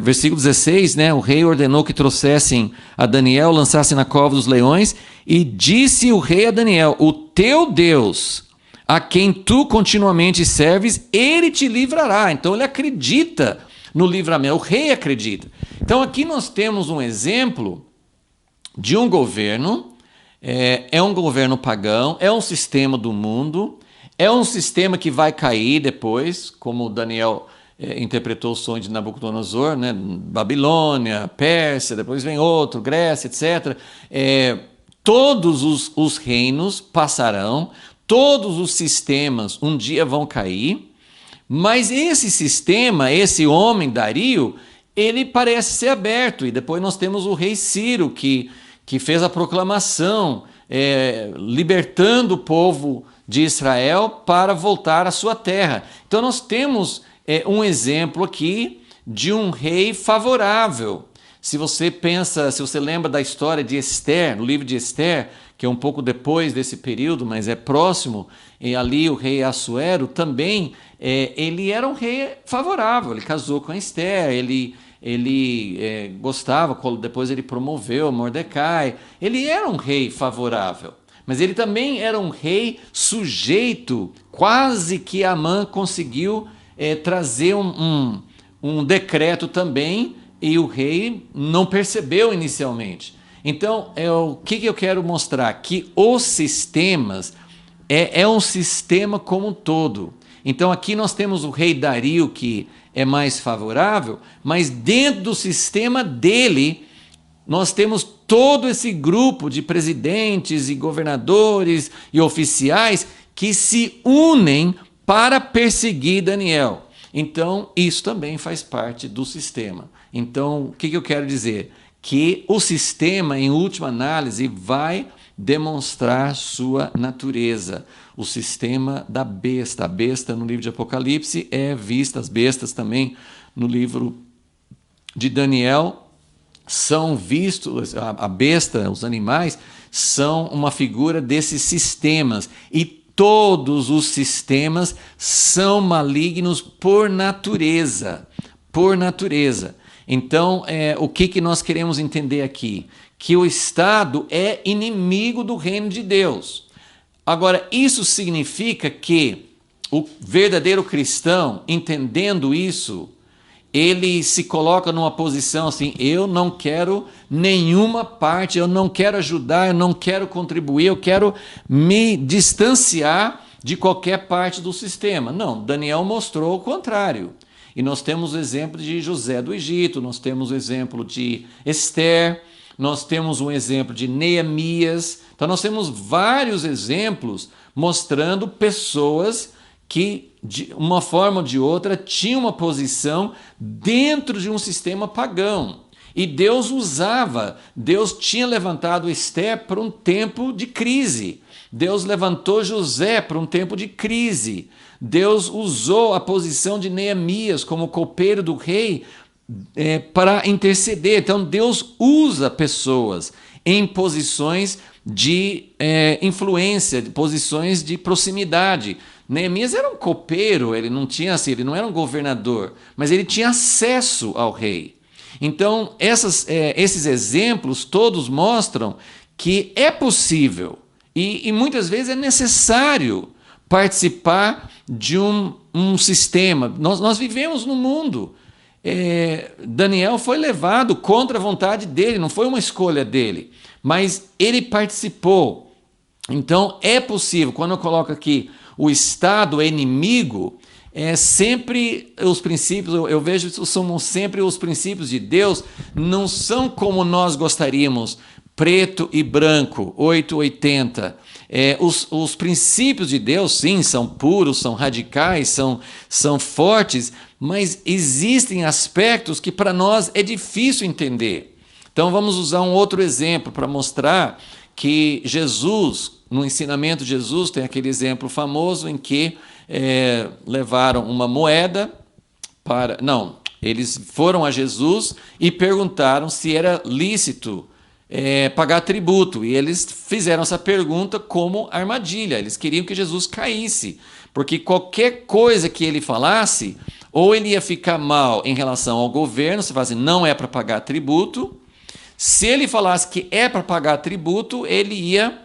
versículo 16, né, o rei ordenou que trouxessem a Daniel, lançassem na cova dos leões, e disse o rei a Daniel: o teu Deus, a quem tu continuamente serves, ele te livrará. Então ele acredita no livramento, o rei acredita. Então aqui nós temos um exemplo de um governo, é um governo pagão, é um sistema do mundo, é um sistema que vai cair depois, como Daniel interpretou o sonho de Nabucodonosor, né? Babilônia, Pérsia, depois vem outro, Grécia, etc. Todos os reinos passarão, todos os sistemas um dia vão cair, mas esse sistema, esse homem, Dario, ele parece ser aberto. E depois nós temos o rei Ciro, que fez a proclamação, libertando o povo de Israel para voltar à sua terra. Então nós temos um exemplo aqui de um rei favorável. Se você lembra da história de Esther, no livro de Esther, que é um pouco depois desse período, mas é próximo, e ali o rei Assuero também, ele era um rei favorável, ele casou com Esther, ele gostava, depois ele promoveu Mordecai, ele era um rei favorável, mas ele também era um rei sujeito, quase que Amã conseguiu trazer um decreto também, e o rei não percebeu inicialmente. Então, o que eu quero mostrar? Que os sistemas é um sistema como um todo. Então, aqui nós temos o rei Dario, que é mais favorável, mas dentro do sistema dele, nós temos todo esse grupo de presidentes e governadores e oficiais que se unem para perseguir Daniel. Então, isso também faz parte do sistema. Então, o que eu quero dizer? Que o sistema, em última análise, vai demonstrar sua natureza. O sistema da besta. A besta no livro de Apocalipse é vista, as bestas também no livro de Daniel são vistos, a besta, os animais, são uma figura desses sistemas. E todos os sistemas são malignos por natureza. Por natureza. Então, o que nós queremos entender aqui? Que o Estado é inimigo do reino de Deus. Agora, isso significa que o verdadeiro cristão, entendendo isso, ele se coloca numa posição assim: eu não quero nenhuma parte, eu não quero ajudar, eu não quero contribuir, eu quero me distanciar de qualquer parte do sistema. Não, Daniel mostrou o contrário. E nós temos o exemplo de José do Egito, nós temos o exemplo de Esther, nós temos um exemplo de Neemias. Então nós temos vários exemplos mostrando pessoas que, de uma forma ou de outra, tinham uma posição dentro de um sistema pagão. E Deus tinha levantado Esther para um tempo de crise. Deus levantou José para um tempo de crise. Deus usou a posição de Neemias como copeiro do rei para interceder. Então Deus usa pessoas em posições de influência, de posições de proximidade. Neemias era um copeiro, ele não era um governador, mas ele tinha acesso ao rei. Então esses exemplos todos mostram que é possível e muitas vezes é necessário participar de um sistema. Nós vivemos no mundo. Daniel foi levado contra a vontade dele, não foi uma escolha dele, mas ele participou. Então é possível, quando eu coloco aqui o Estado é inimigo, sempre os princípios, eu vejo que são sempre os princípios de Deus, não são como nós gostaríamos, preto e branco, 880. Os princípios de Deus, sim, são puros, são radicais, são fortes, mas existem aspectos que para nós é difícil entender. Então vamos usar um outro exemplo para mostrar que Jesus, no ensinamento de Jesus, tem aquele exemplo famoso em que levaram uma moeda para... Não, eles foram a Jesus e perguntaram se era lícito pagar tributo. E eles fizeram essa pergunta como armadilha. Eles queriam que Jesus caísse, porque qualquer coisa que ele falasse, ou ele ia ficar mal em relação ao governo, se fala assim, não é para pagar tributo. Se ele falasse que é para pagar tributo, ele ia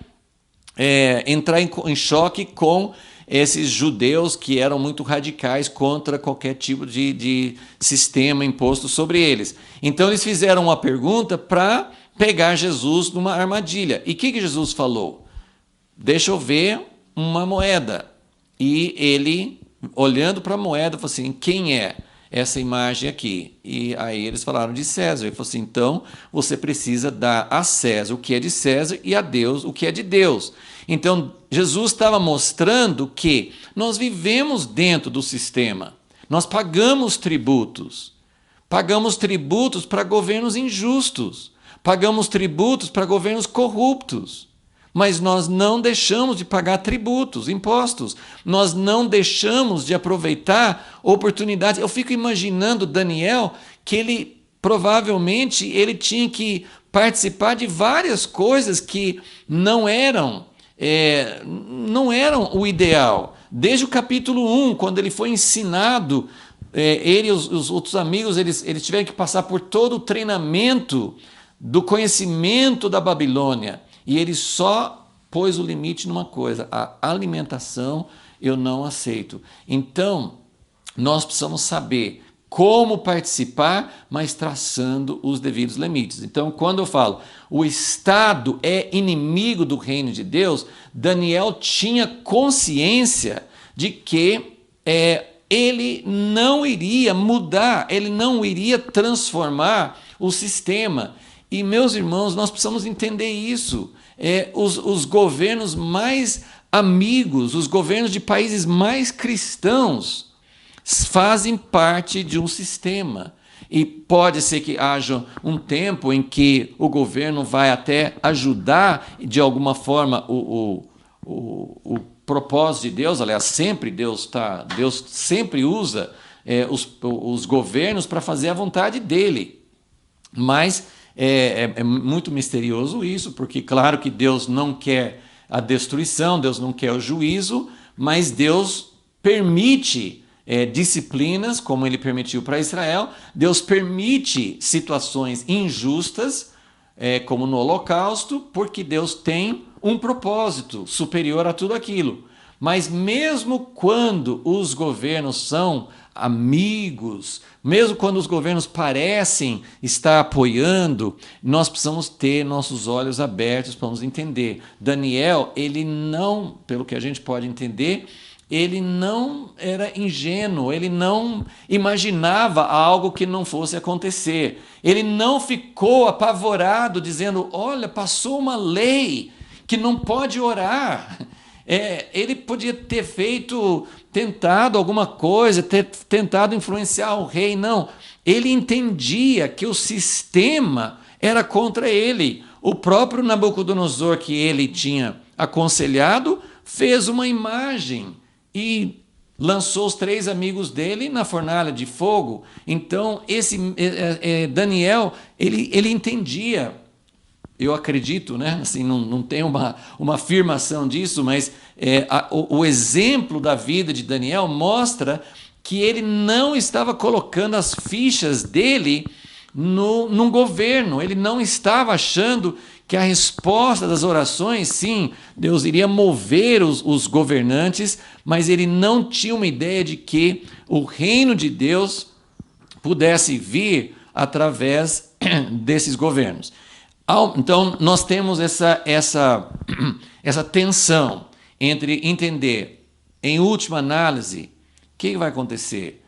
entrar em choque com esses judeus que eram muito radicais contra qualquer tipo de sistema imposto sobre eles. Então eles fizeram uma pergunta para pegar Jesus numa armadilha. E o que Jesus falou? Deixa eu ver uma moeda. E ele, olhando para a moeda, falou assim, quem é essa imagem aqui? E aí eles falaram de César. Ele falou assim, então você precisa dar a César o que é de César e a Deus o que é de Deus. Então Jesus estava mostrando que nós vivemos dentro do sistema. Nós pagamos tributos. Pagamos tributos para governos injustos. Pagamos tributos para governos corruptos. Mas nós não deixamos de pagar tributos, impostos. Nós não deixamos de aproveitar oportunidades. Eu fico imaginando Daniel, que ele provavelmente ele tinha que participar de várias coisas que não eram o ideal. Desde o capítulo 1, quando ele foi ensinado, ele e os outros amigos, eles tiveram que passar por todo o treinamento do conhecimento da Babilônia. E ele só pôs o limite numa coisa, a alimentação eu não aceito. Então, nós precisamos saber como participar, mas traçando os devidos limites. Então, quando eu falo o Estado é inimigo do reino de Deus, Daniel tinha consciência de que ele não iria mudar, ele não iria transformar o sistema. E, meus irmãos, nós precisamos entender isso. Os governos mais amigos, os governos de países mais cristãos, fazem parte de um sistema. E pode ser que haja um tempo em que o governo vai até ajudar, de alguma forma, o propósito de Deus. Aliás, sempre Deus sempre usa os governos para fazer a vontade dele. Mas é muito misterioso isso, porque claro que Deus não quer a destruição, Deus não quer o juízo, mas Deus permite disciplinas, como ele permitiu para Israel. Deus permite situações injustas, como no Holocausto, porque Deus tem um propósito superior a tudo aquilo. Mas mesmo quando os governos são amigos, mesmo quando os governos parecem estar apoiando, nós precisamos ter nossos olhos abertos para nos entender. Daniel, ele não, pelo que a gente pode entender, ele não era ingênuo, ele não imaginava algo que não fosse acontecer. Ele não ficou apavorado dizendo, olha, passou uma lei que não pode orar. Ele podia ter tentado alguma coisa, ter tentado influenciar o rei. Não, ele entendia que o sistema era contra ele. O próprio Nabucodonosor, que ele tinha aconselhado, fez uma imagem e lançou os 3 amigos dele na fornalha de fogo. Então, Daniel, ele entendia. Eu acredito, né? Assim, não tem uma afirmação disso, mas o exemplo da vida de Daniel mostra que ele não estava colocando as fichas dele num governo. Ele não estava achando que a resposta das orações, sim, Deus iria mover os governantes, mas ele não tinha uma ideia de que o reino de Deus pudesse vir através desses governos. Então, nós temos essa tensão entre entender, em última análise, o que vai acontecer?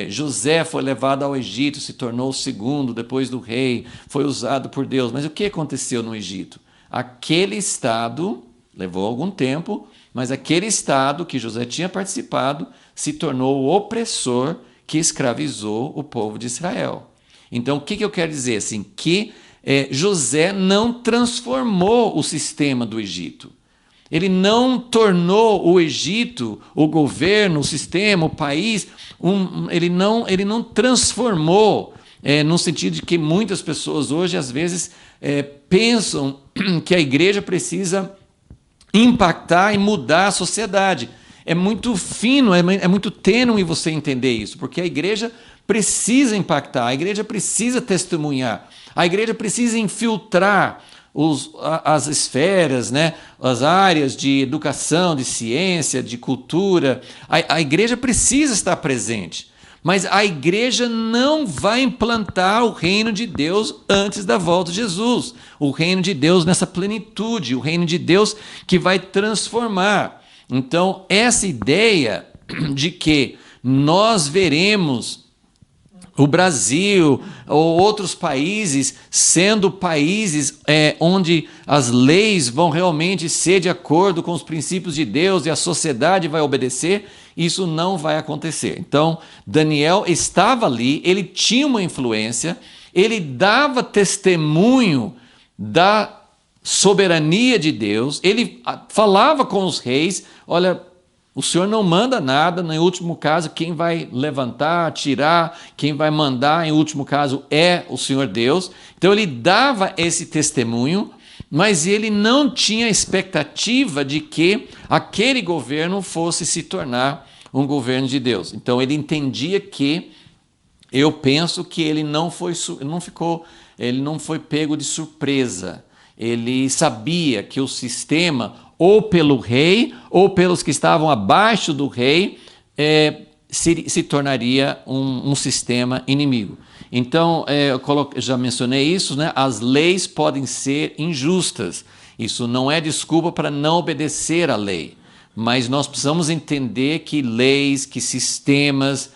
José foi levado ao Egito, se tornou o segundo depois do rei, foi usado por Deus. Mas o que aconteceu no Egito? Aquele estado, levou algum tempo, mas aquele estado que José tinha participado se tornou o opressor que escravizou o povo de Israel. Então, o que eu quero dizer? Assim, que José não transformou o sistema do Egito. Ele não tornou o Egito, o governo, o sistema, o país, ele não transformou, no sentido de que muitas pessoas hoje, às vezes, pensam que a igreja precisa impactar e mudar a sociedade. É muito fino, é muito tênue você entender isso, porque a igreja precisa impactar, a igreja precisa testemunhar, a igreja precisa infiltrar as esferas, né? As áreas de educação, de ciência, de cultura. A igreja precisa estar presente, mas a igreja não vai implantar o reino de Deus antes da volta de Jesus. O reino de Deus nessa plenitude, o reino de Deus que vai transformar. Então, essa ideia de que nós veremos o Brasil ou outros países sendo países onde as leis vão realmente ser de acordo com os princípios de Deus e a sociedade vai obedecer, isso não vai acontecer. Então, Daniel estava ali, ele tinha uma influência, ele dava testemunho da soberania de Deus, ele falava com os reis, olha, o Senhor não manda nada, no último caso, quem vai levantar, tirar, quem vai mandar, em último caso, é o Senhor Deus. Então ele dava esse testemunho, mas ele não tinha expectativa de que aquele governo fosse se tornar um governo de Deus. Então ele entendia que, eu penso que ele não foi pego de surpresa. Ele sabia que o sistema, ou pelo rei, ou pelos que estavam abaixo do rei, se tornaria um sistema inimigo. Então, eu já mencionei isso, né? As leis podem ser injustas. Isso não é desculpa para não obedecer à lei. Mas nós precisamos entender que leis, que sistemas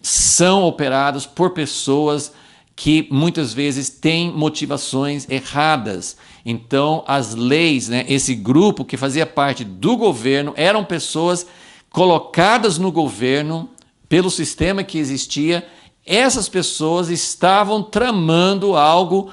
são operados por pessoas que muitas vezes têm motivações erradas. Então, as leis, né, esse grupo que fazia parte do governo, eram pessoas colocadas no governo pelo sistema que existia. Essas pessoas estavam tramando algo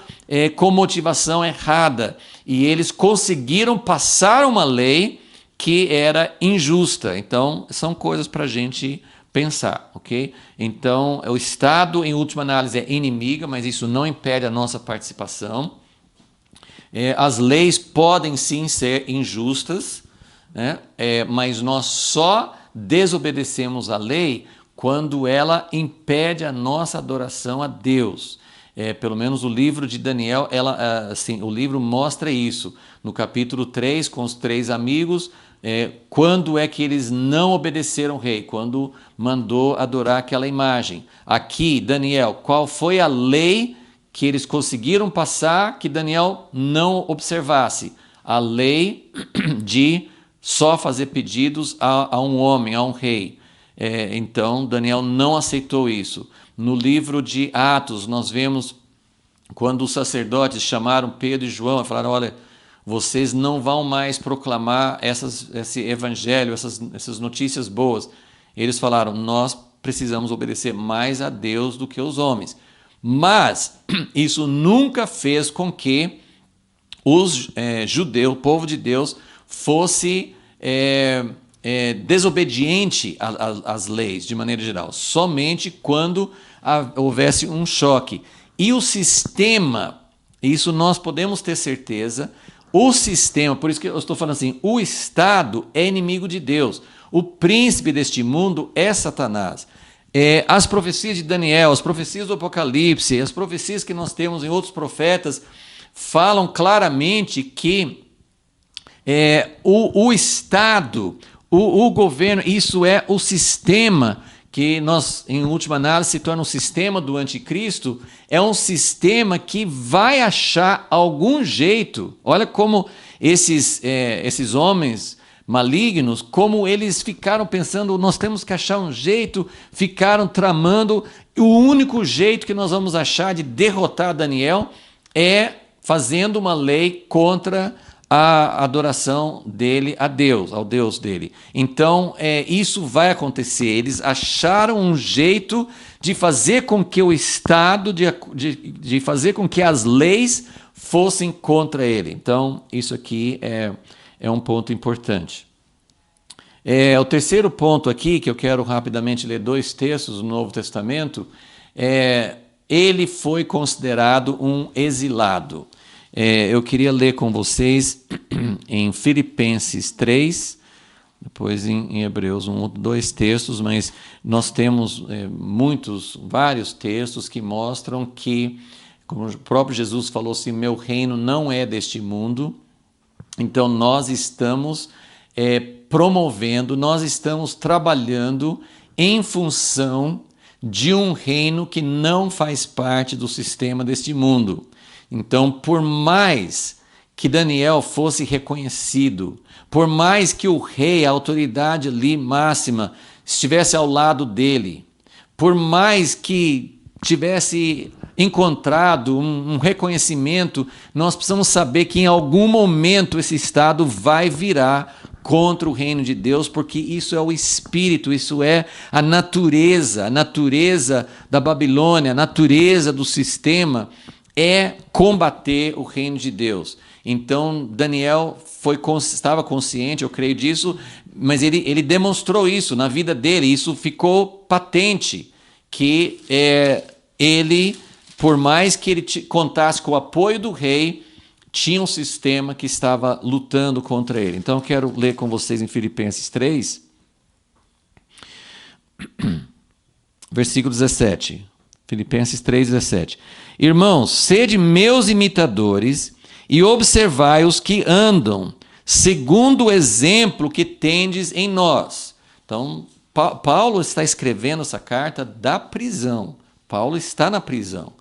com motivação errada. E eles conseguiram passar uma lei que era injusta. Então, são coisas para a gente pensar, ok? Então, o Estado, em última análise, é inimigo, mas isso não impede a nossa participação. As leis podem sim ser injustas, né? Mas nós só desobedecemos a lei quando ela impede a nossa adoração a Deus. Pelo menos o livro de Daniel, o livro mostra isso. No capítulo 3, com os 3 amigos, quando é que eles não obedeceram o rei? Quando mandou adorar aquela imagem. Aqui, Daniel, qual foi a lei que eles conseguiram passar que Daniel não observasse? A lei de só fazer pedidos a um homem, a um rei. Então, Daniel não aceitou isso. No livro de Atos, nós vemos quando os sacerdotes chamaram Pedro e João e falaram, olha, vocês não vão mais proclamar esse evangelho, essas notícias boas. Eles falaram, nós precisamos obedecer mais a Deus do que os homens. Mas isso nunca fez com que os judeus, o povo de Deus, fosse desobediente às leis, de maneira geral. Somente quando houvesse um choque. E o sistema, isso nós podemos ter certeza, o sistema, por isso que eu estou falando assim, o Estado é inimigo de Deus. O príncipe deste mundo é Satanás. As profecias de Daniel, as profecias do Apocalipse, as profecias que nós temos em outros profetas, falam claramente que o Estado, o governo, isso é o sistema que nós, em última análise, se torna um sistema do anticristo, é um sistema que vai achar algum jeito. Olha como esses homens malignos, como eles ficaram pensando, nós temos que achar um jeito, ficaram tramando. O único jeito que nós vamos achar de derrotar Daniel é fazendo uma lei contra a adoração dele a Deus, ao Deus dele. Então, isso vai acontecer. Eles acharam um jeito de fazer com que o Estado, de fazer com que as leis fossem contra ele. Então, isso aqui é um ponto importante. O terceiro ponto aqui, que eu quero rapidamente ler 2 textos do Novo Testamento, ele foi considerado um exilado. Eu queria ler com vocês em Filipenses 3, depois em Hebreus 1, 2 textos, mas nós temos vários textos que mostram que, como o próprio Jesus falou assim, meu reino não é deste mundo. Então nós estamos promovendo, nós estamos trabalhando em função de um reino que não faz parte do sistema deste mundo. Então, por mais que Daniel fosse reconhecido, por mais que o rei, a autoridade ali máxima, estivesse ao lado dele, por mais que tivesse encontrado um reconhecimento, nós precisamos saber que em algum momento esse Estado vai virar contra o reino de Deus, porque isso é o espírito, isso é a natureza da Babilônia, a natureza do sistema é combater o reino de Deus. Então, Daniel estava consciente, eu creio disso, mas ele demonstrou isso na vida dele, isso ficou patente, que ele, por mais que ele contasse com o apoio do rei, tinha um sistema que estava lutando contra ele. Então, eu quero ler com vocês em Filipenses 3, versículo 17. Filipenses 3, 17. Irmãos, sede meus imitadores e observai os que andam, segundo o exemplo que tendes em nós. Então, Paulo está escrevendo essa carta da prisão. Paulo está na prisão.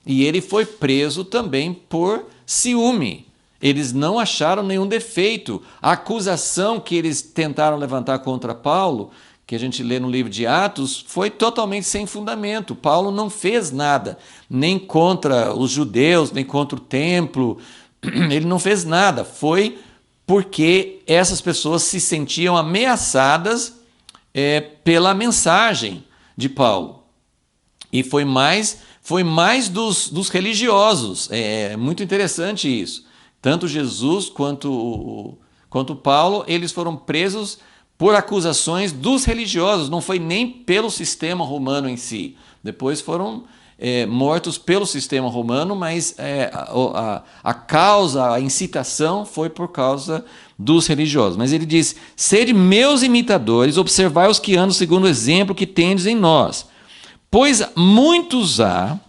E ele foi preso também por ciúme. Eles não acharam nenhum defeito. A acusação que eles tentaram levantar contra Paulo, que a gente lê no livro de Atos, foi totalmente sem fundamento. Paulo não fez nada, nem contra os judeus, nem contra o templo. Ele não fez nada. Foi porque essas pessoas se sentiam ameaçadas pela mensagem de Paulo. E foi mais dos religiosos. É muito interessante isso. Tanto Jesus quanto Paulo, eles foram presos por acusações dos religiosos, não foi nem pelo sistema romano em si. Depois foram mortos pelo sistema romano, mas a causa, a incitação foi por causa dos religiosos. Mas ele diz, sede meus imitadores, observai os que andam segundo o exemplo que tendes em nós. Pois muitos há,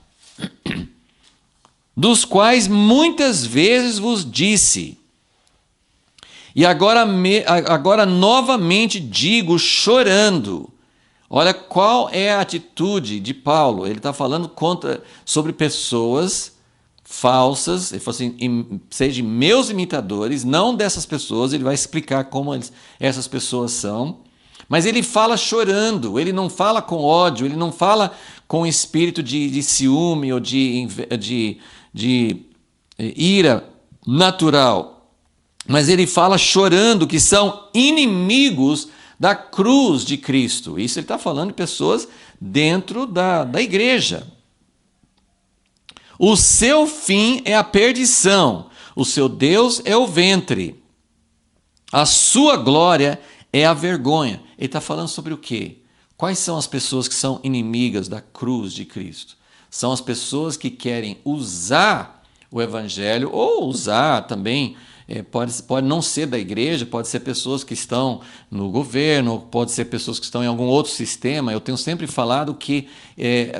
dos quais muitas vezes vos disse, e agora novamente digo, chorando. Olha qual é a atitude de Paulo. Ele está falando sobre pessoas falsas. Ele falou assim, sejam meus imitadores, não dessas pessoas. Ele vai explicar como essas pessoas são. Mas ele fala chorando, ele não fala com ódio, ele não fala com espírito de ciúme ou de ira natural. Mas ele fala chorando que são inimigos da cruz de Cristo. Isso ele está falando de pessoas dentro da igreja. O seu fim é a perdição, o seu Deus é o ventre, a sua glória é a vergonha. Ele está falando sobre o quê? Quais são as pessoas que são inimigas da cruz de Cristo? São as pessoas que querem usar o evangelho ou usar também pode não ser da igreja, pode ser pessoas que estão no governo, pode ser pessoas que estão em algum outro sistema. Eu tenho sempre falado que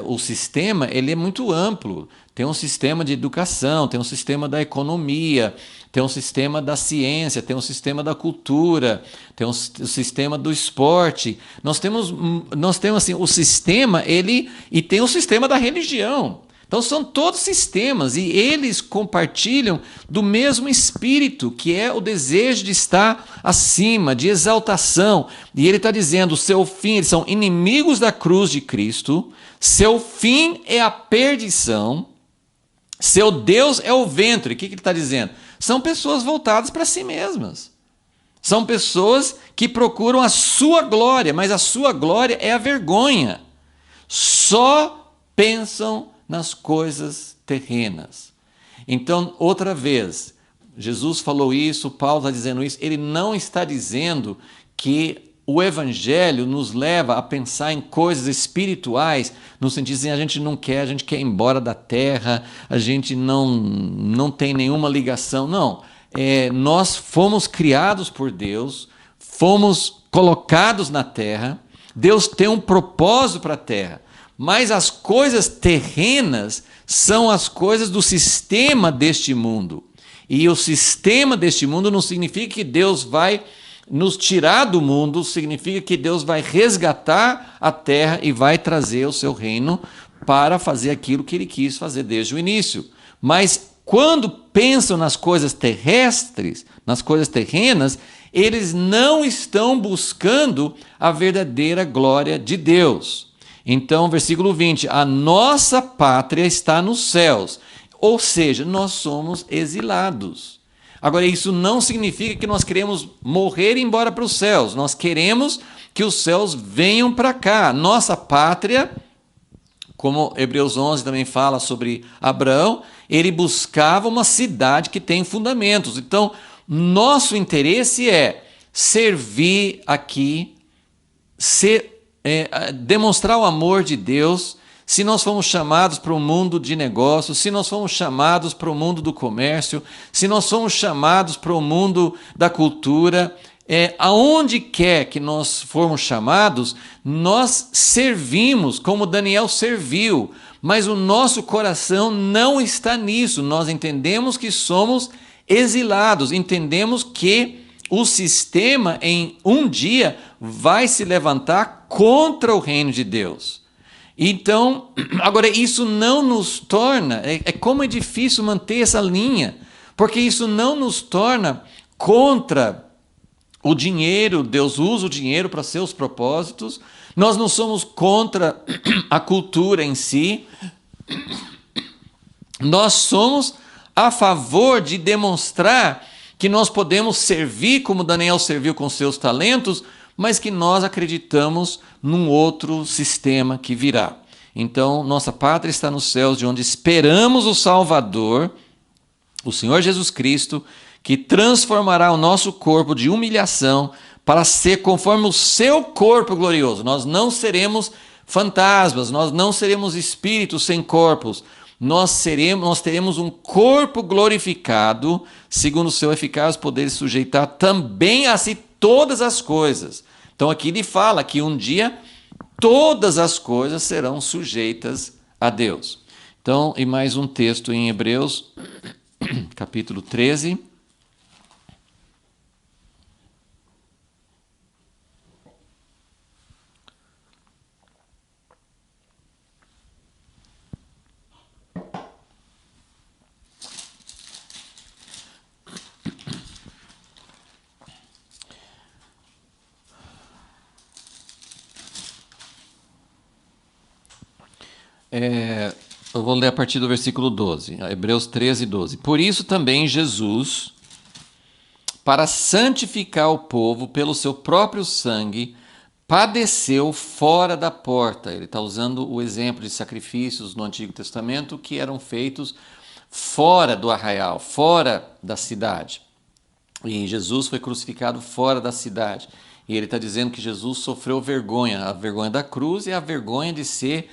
o sistema ele é muito amplo. Tem um sistema de educação, tem um sistema da economia, tem um sistema da ciência, tem um sistema da cultura, tem o sistema do esporte. Nós temos assim, o sistema e tem o sistema da religião. Então são todos sistemas e eles compartilham do mesmo espírito, que é o desejo de estar acima, de exaltação. E ele está dizendo, o seu fim, eles são inimigos da cruz de Cristo, seu fim é a perdição, seu Deus é o ventre. O que ele está dizendo? São pessoas voltadas para si mesmas. São pessoas que procuram a sua glória, mas a sua glória é a vergonha. Só pensam nas coisas terrenas. Então, outra vez, Jesus falou isso, Paulo está dizendo isso, ele não está dizendo que o Evangelho nos leva a pensar em coisas espirituais, no sentido de a gente quer ir embora da terra, a gente não tem nenhuma ligação. Não, nós fomos criados por Deus, fomos colocados na terra, Deus tem um propósito para a terra. Mas as coisas terrenas são as coisas do sistema deste mundo. E o sistema deste mundo não significa que Deus vai nos tirar do mundo, significa que Deus vai resgatar a terra e vai trazer o seu reino para fazer aquilo que ele quis fazer desde o início. Mas quando pensam nas coisas terrestres, nas coisas terrenas, eles não estão buscando a verdadeira glória de Deus. Então, versículo 20, a nossa pátria está nos céus, ou seja, nós somos exilados. Agora, isso não significa que nós queremos morrer e ir embora para os céus, nós queremos que os céus venham para cá. Nossa pátria, como Hebreus 11 também fala sobre Abraão, ele buscava uma cidade que tem fundamentos. Então, nosso interesse é servir aqui, demonstrar o amor de Deus. Se nós fomos chamados para o mundo de negócios, se nós fomos chamados para o mundo do comércio, se nós fomos chamados para o mundo da cultura, aonde quer que nós formos chamados, nós servimos como Daniel serviu, mas o nosso coração não está nisso. Nós entendemos que somos exilados, entendemos que o sistema em um dia vai se levantar contra o reino de Deus. Então, agora isso não nos torna, como é difícil manter essa linha, porque isso não nos torna contra o dinheiro. Deus usa o dinheiro para seus propósitos, nós não somos contra a cultura em si, nós somos a favor de demonstrar que nós podemos servir como Daniel serviu com seus talentos, mas que nós acreditamos num outro sistema que virá. Então, nossa pátria está nos céus, de onde esperamos o Salvador, o Senhor Jesus Cristo, que transformará o nosso corpo de humilhação para ser conforme o seu corpo glorioso. Nós não seremos fantasmas, nós não seremos espíritos sem corpos, nós teremos um corpo glorificado, segundo o seu eficaz poder sujeitar também a si todas as coisas. Então aqui ele fala que um dia todas as coisas serão sujeitas a Deus. Então, e mais um texto em Hebreus, capítulo 13. Eu vou ler a partir do versículo 12, Hebreus 13, 12. Por isso também Jesus, para santificar o povo pelo seu próprio sangue, padeceu fora da porta. Ele está usando o exemplo de sacrifícios no Antigo Testamento que eram feitos fora do arraial, fora da cidade. E Jesus foi crucificado fora da cidade. E ele está dizendo que Jesus sofreu vergonha, a vergonha da cruz e a vergonha de ser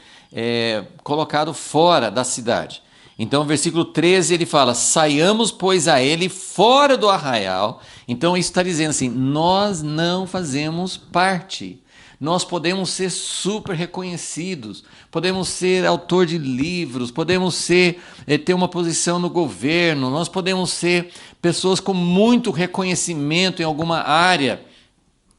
colocado fora da cidade. Então, versículo 13, ele fala: saiamos, pois, a ele fora do arraial. Então, isso está dizendo assim: nós não fazemos parte. Nós podemos ser super reconhecidos, podemos ser autor de livros, podemos ser ter uma posição no governo, nós podemos ser pessoas com muito reconhecimento em alguma área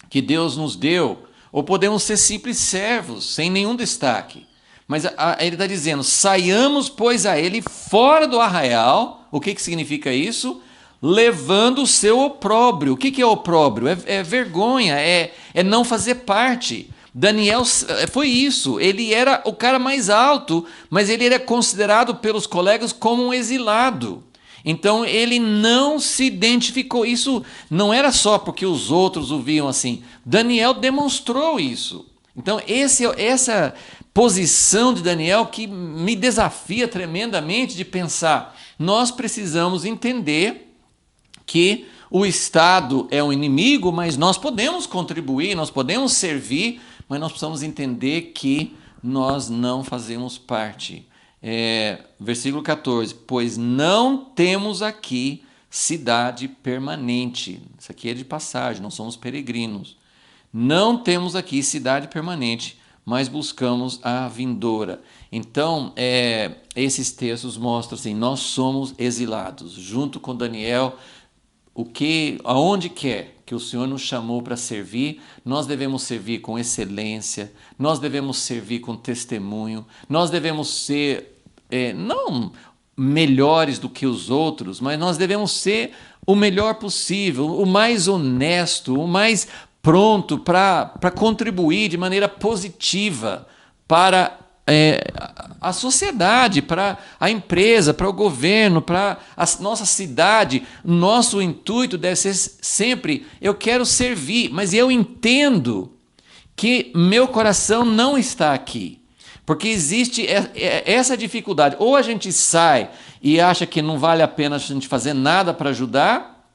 que Deus nos deu, ou podemos ser simples servos, sem nenhum destaque. Mas ele está dizendo: saiamos, pois, a ele fora do arraial. O que significa isso? Levando o seu opróbrio. O que é opróbrio? É vergonha, é não fazer parte. Daniel foi isso. Ele era o cara mais alto, mas ele era considerado pelos colegas como um exilado. Então ele não se identificou. Isso não era só porque os outros o viam assim. Daniel demonstrou isso. Então essa posição de Daniel que me desafia tremendamente de pensar: nós precisamos entender que o Estado é um inimigo, mas nós podemos contribuir, nós podemos servir, mas nós precisamos entender que nós não fazemos parte. Versículo 14: pois não temos aqui cidade permanente. Isso aqui é de passagem, não somos peregrinos. Não temos aqui cidade permanente, mas buscamos a vindoura. Então, esses textos mostram assim: nós somos exilados. Junto com Daniel, aonde quer que o Senhor nos chamou para servir, nós devemos servir com excelência, nós devemos servir com testemunho, nós devemos ser, não melhores do que os outros, mas nós devemos ser o melhor possível, o mais honesto, o mais pronto para contribuir de maneira positiva para a sociedade, para a empresa, para o governo, para a nossa cidade. Nosso intuito deve ser sempre: eu quero servir, mas eu entendo que meu coração não está aqui. Porque existe essa dificuldade. Ou a gente sai e acha que não vale a pena a gente fazer nada para ajudar,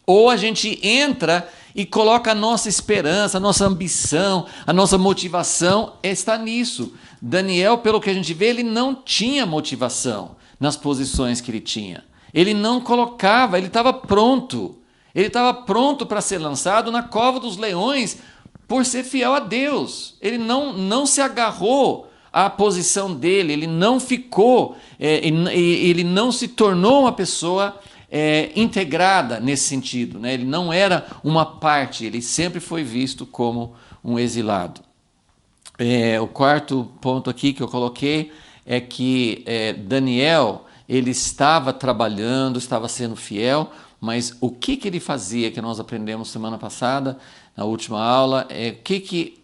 ou a gente entra e coloca a nossa esperança, a nossa ambição, a nossa motivação está nisso. Daniel, pelo que a gente vê, ele não tinha motivação nas posições que ele tinha. Ele não colocava, ele estava pronto. Ele estava pronto para ser lançado na cova dos leões por ser fiel a Deus. Ele não se agarrou à posição dele, ele não ficou, ele não se tornou uma pessoa integrada nesse sentido, né? Ele não era uma parte, ele sempre foi visto como um exilado. O quarto ponto aqui que eu coloquei é que Daniel, ele estava trabalhando, estava sendo fiel, mas o que ele fazia, que nós aprendemos semana passada, na última aula, o que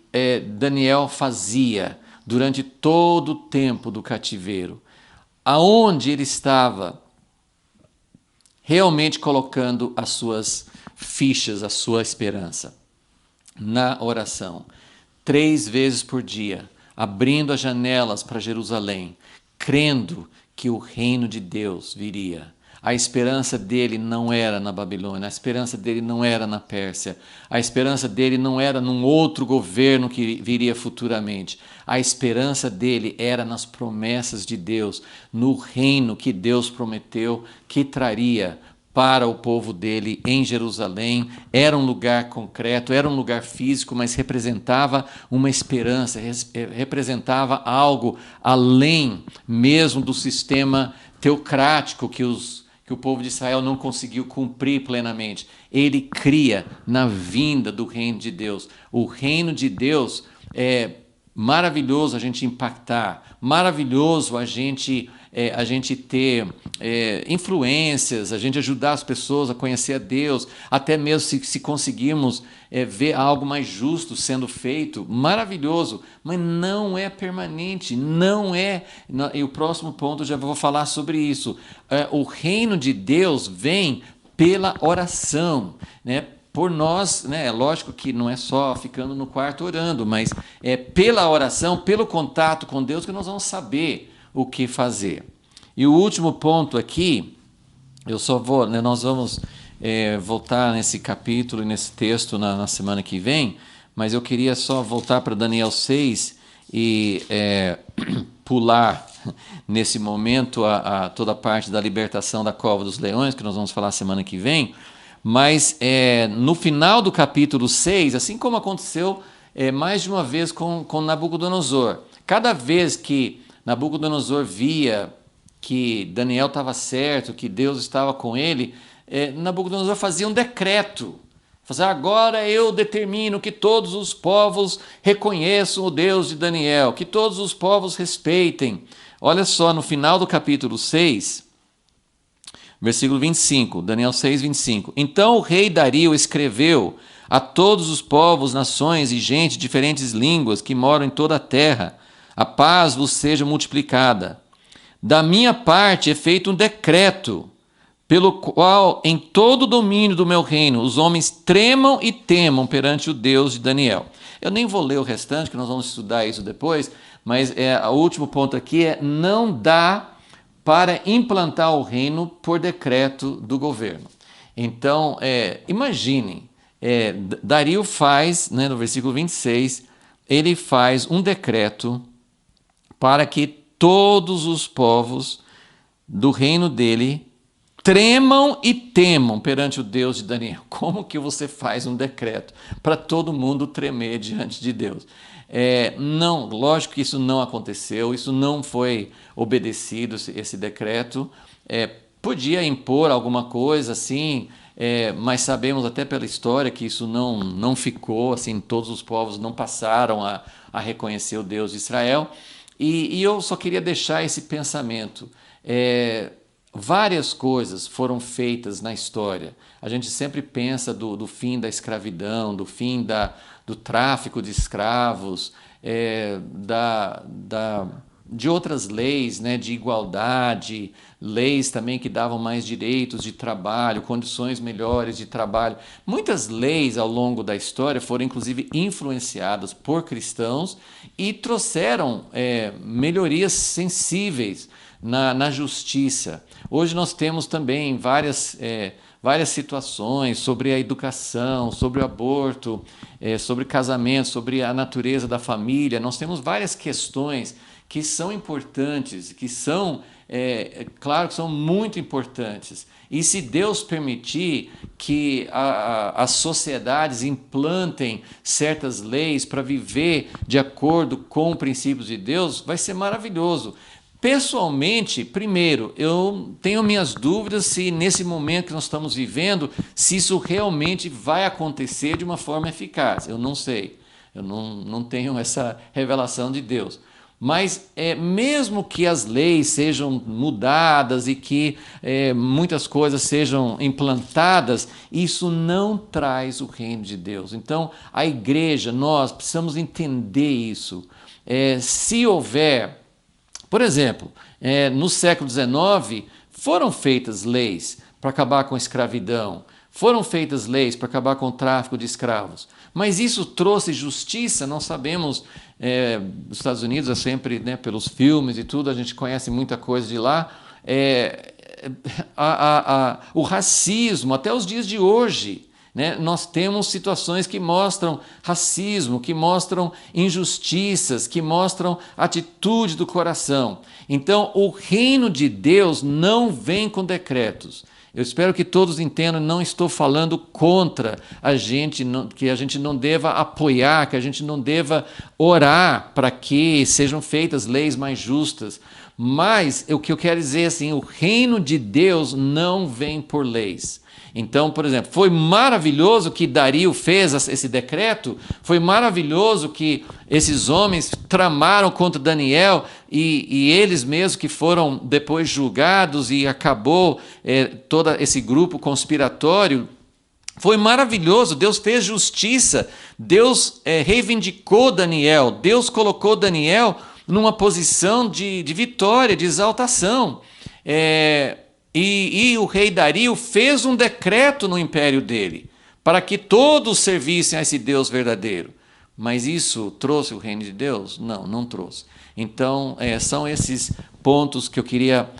Daniel fazia durante todo o tempo do cativeiro? Aonde ele estava realmente colocando as suas fichas, a sua esperança? Na oração. 3 vezes por dia, abrindo as janelas para Jerusalém, crendo que o reino de Deus viria. A esperança dele não era na Babilônia, a esperança dele não era na Pérsia, a esperança dele não era num outro governo que viria futuramente. A esperança dele era nas promessas de Deus, no reino que Deus prometeu que traria para o povo dele em Jerusalém. Era um lugar concreto, era um lugar físico, mas representava uma esperança, representava algo além mesmo do sistema teocrático que o povo de Israel não conseguiu cumprir plenamente. Ele cria na vinda do reino de Deus. O reino de Deus é maravilhoso a gente impactar, maravilhoso a gente ter influências, a gente ajudar as pessoas a conhecer a Deus, até mesmo se conseguirmos ver algo mais justo sendo feito, maravilhoso, mas não é permanente, não é. E o próximo ponto eu já vou falar sobre isso. O reino de Deus vem pela oração, né? Por nós, né? É lógico que não é só ficando no quarto orando, mas é pela oração, pelo contato com Deus que nós vamos saber o que fazer. E o último ponto aqui, nós vamos voltar nesse capítulo e nesse texto na semana que vem, mas eu queria só voltar para Daniel 6 e pular nesse momento toda a parte da libertação da cova dos leões, que nós vamos falar semana que vem, mas no final do capítulo 6, assim como aconteceu mais de uma vez com Nabucodonosor, cada vez que Nabucodonosor via que Daniel estava certo, que Deus estava com ele, Nabucodonosor fazia um decreto. Agora eu determino que todos os povos reconheçam o Deus de Daniel, que todos os povos respeitem. Olha só, no final do capítulo 6, versículo 25, Daniel 6, 25. Então o rei Dario escreveu a todos os povos, nações e gente de diferentes línguas que moram em toda a terra: a paz vos seja multiplicada. Da minha parte é feito um decreto, pelo qual em todo o domínio do meu reino os homens tremam e temam perante o Deus de Daniel. Eu nem vou ler o restante, que nós vamos estudar isso depois, mas o último ponto aqui não dá para implantar o reino por decreto do governo. Então, imaginem, Dario faz, no versículo 26, ele faz um decreto para que todos os povos do reino dele tremam e temam perante o Deus de Daniel. Como que você faz um decreto para todo mundo tremer diante de Deus? Não, lógico que isso não aconteceu, isso não foi obedecido, esse decreto. Podia impor alguma coisa assim, mas sabemos até pela história que isso não ficou, assim, todos os povos não passaram a reconhecer o Deus de Israel. E eu só queria deixar esse pensamento. Várias coisas foram feitas na história. A gente sempre pensa do fim da escravidão, do fim do tráfico de escravos, de outras leis, de igualdade, leis também que davam mais direitos de trabalho, condições melhores de trabalho. Muitas leis ao longo da história foram inclusive influenciadas por cristãos e trouxeram melhorias sensíveis na justiça. Hoje nós temos também várias situações sobre a educação, sobre o aborto, sobre casamento, sobre a natureza da família. Nós temos várias questões que são importantes, que são, claro que são muito importantes. E se Deus permitir que as sociedades implantem certas leis para viver de acordo com os princípios de Deus, vai ser maravilhoso. Pessoalmente, primeiro, eu tenho minhas dúvidas se nesse momento que nós estamos vivendo, se isso realmente vai acontecer de uma forma eficaz. Eu não sei, eu não tenho essa revelação de Deus. Mas mesmo que as leis sejam mudadas e que muitas coisas sejam implantadas, isso não traz o reino de Deus. Então, a igreja, nós precisamos entender isso. Se houver... Por exemplo, no século XIX, foram feitas leis para acabar com a escravidão, foram feitas leis para acabar com o tráfico de escravos, mas isso trouxe justiça. Nós sabemos, os Estados Unidos é sempre, pelos filmes e tudo, a gente conhece muita coisa de lá, o racismo, até os dias de hoje, nós temos situações que mostram racismo, que mostram injustiças, que mostram atitude do coração. Então, o reino de Deus não vem com decretos. Eu espero que todos entendam, não estou falando contra a gente, que a gente não deva apoiar, que a gente não deva orar para que sejam feitas leis mais justas. Mas o que eu quero dizer é assim, o reino de Deus não vem por leis. Então, por exemplo, foi maravilhoso que Dario fez esse decreto, foi maravilhoso que esses homens tramaram contra Daniel e eles mesmos que foram depois julgados e acabou todo esse grupo conspiratório. Foi maravilhoso, Deus fez justiça, Deus reivindicou Daniel, Deus colocou Daniel numa posição de vitória, de exaltação. E o rei Dario fez um decreto no império dele, para que todos servissem a esse Deus verdadeiro. Mas isso trouxe o reino de Deus? Não, não trouxe. Então, são esses pontos que eu queria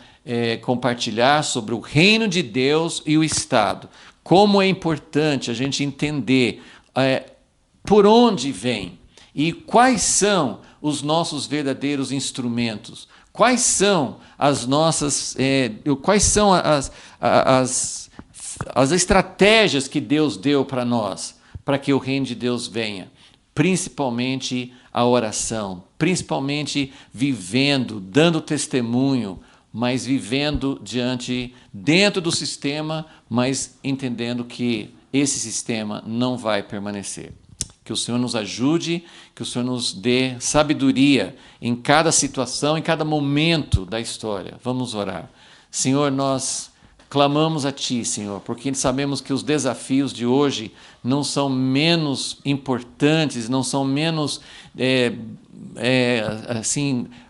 compartilhar sobre o reino de Deus e o Estado. Como é importante a gente entender por onde vem e quais são os nossos verdadeiros instrumentos. quais são as nossas, quais são as estratégias que Deus deu para nós, para que o reino de Deus venha. Principalmente a oração, principalmente vivendo, dando testemunho, mas vivendo dentro do sistema, mas entendendo que esse sistema não vai permanecer. Que o Senhor nos ajude, que o Senhor nos dê sabedoria em cada situação, em cada momento da história. Vamos orar. Senhor, nós clamamos a Ti, Senhor, porque sabemos que os desafios de hoje não são menos importantes, não são menos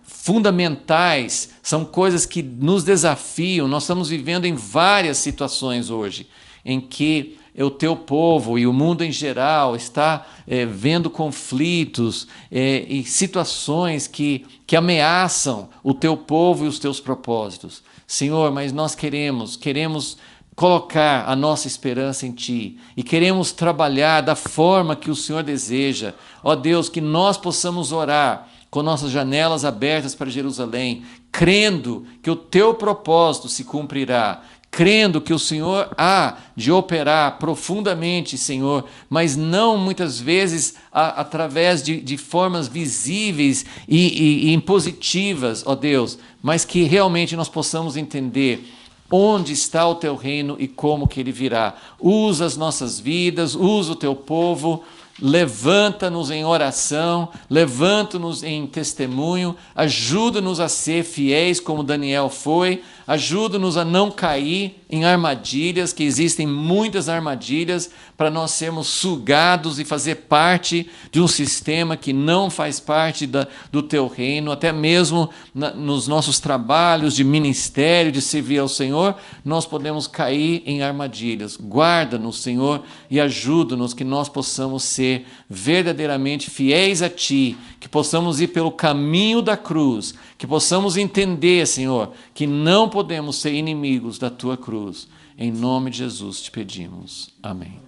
fundamentais, são coisas que nos desafiam. Nós estamos vivendo em várias situações hoje, em que o teu povo e o mundo em geral está vendo conflitos e situações que ameaçam o teu povo e os teus propósitos. Senhor, mas nós queremos colocar a nossa esperança em Ti e queremos trabalhar da forma que o Senhor deseja. Ó Deus, que nós possamos orar com nossas janelas abertas para Jerusalém, crendo que o Teu propósito se cumprirá, crendo que o Senhor há de operar profundamente, Senhor, mas não muitas vezes através de formas visíveis e impositivas, ó Deus, mas que realmente nós possamos entender onde está o Teu reino e como que Ele virá. Usa as nossas vidas, usa o Teu povo, levanta-nos em oração, levanta-nos em testemunho, ajuda-nos a ser fiéis como Daniel foi, ajuda-nos a não cair em armadilhas, que existem muitas armadilhas para nós sermos sugados e fazer parte de um sistema que não faz parte do Teu reino, até mesmo nos nossos trabalhos de ministério, de servir ao Senhor, nós podemos cair em armadilhas. Guarda-nos, Senhor, e ajuda-nos que nós possamos ser verdadeiramente fiéis a Ti, que possamos ir pelo caminho da cruz, que possamos entender, Senhor, que não podemos ser inimigos da Tua cruz. Em nome de Jesus te pedimos. Amém.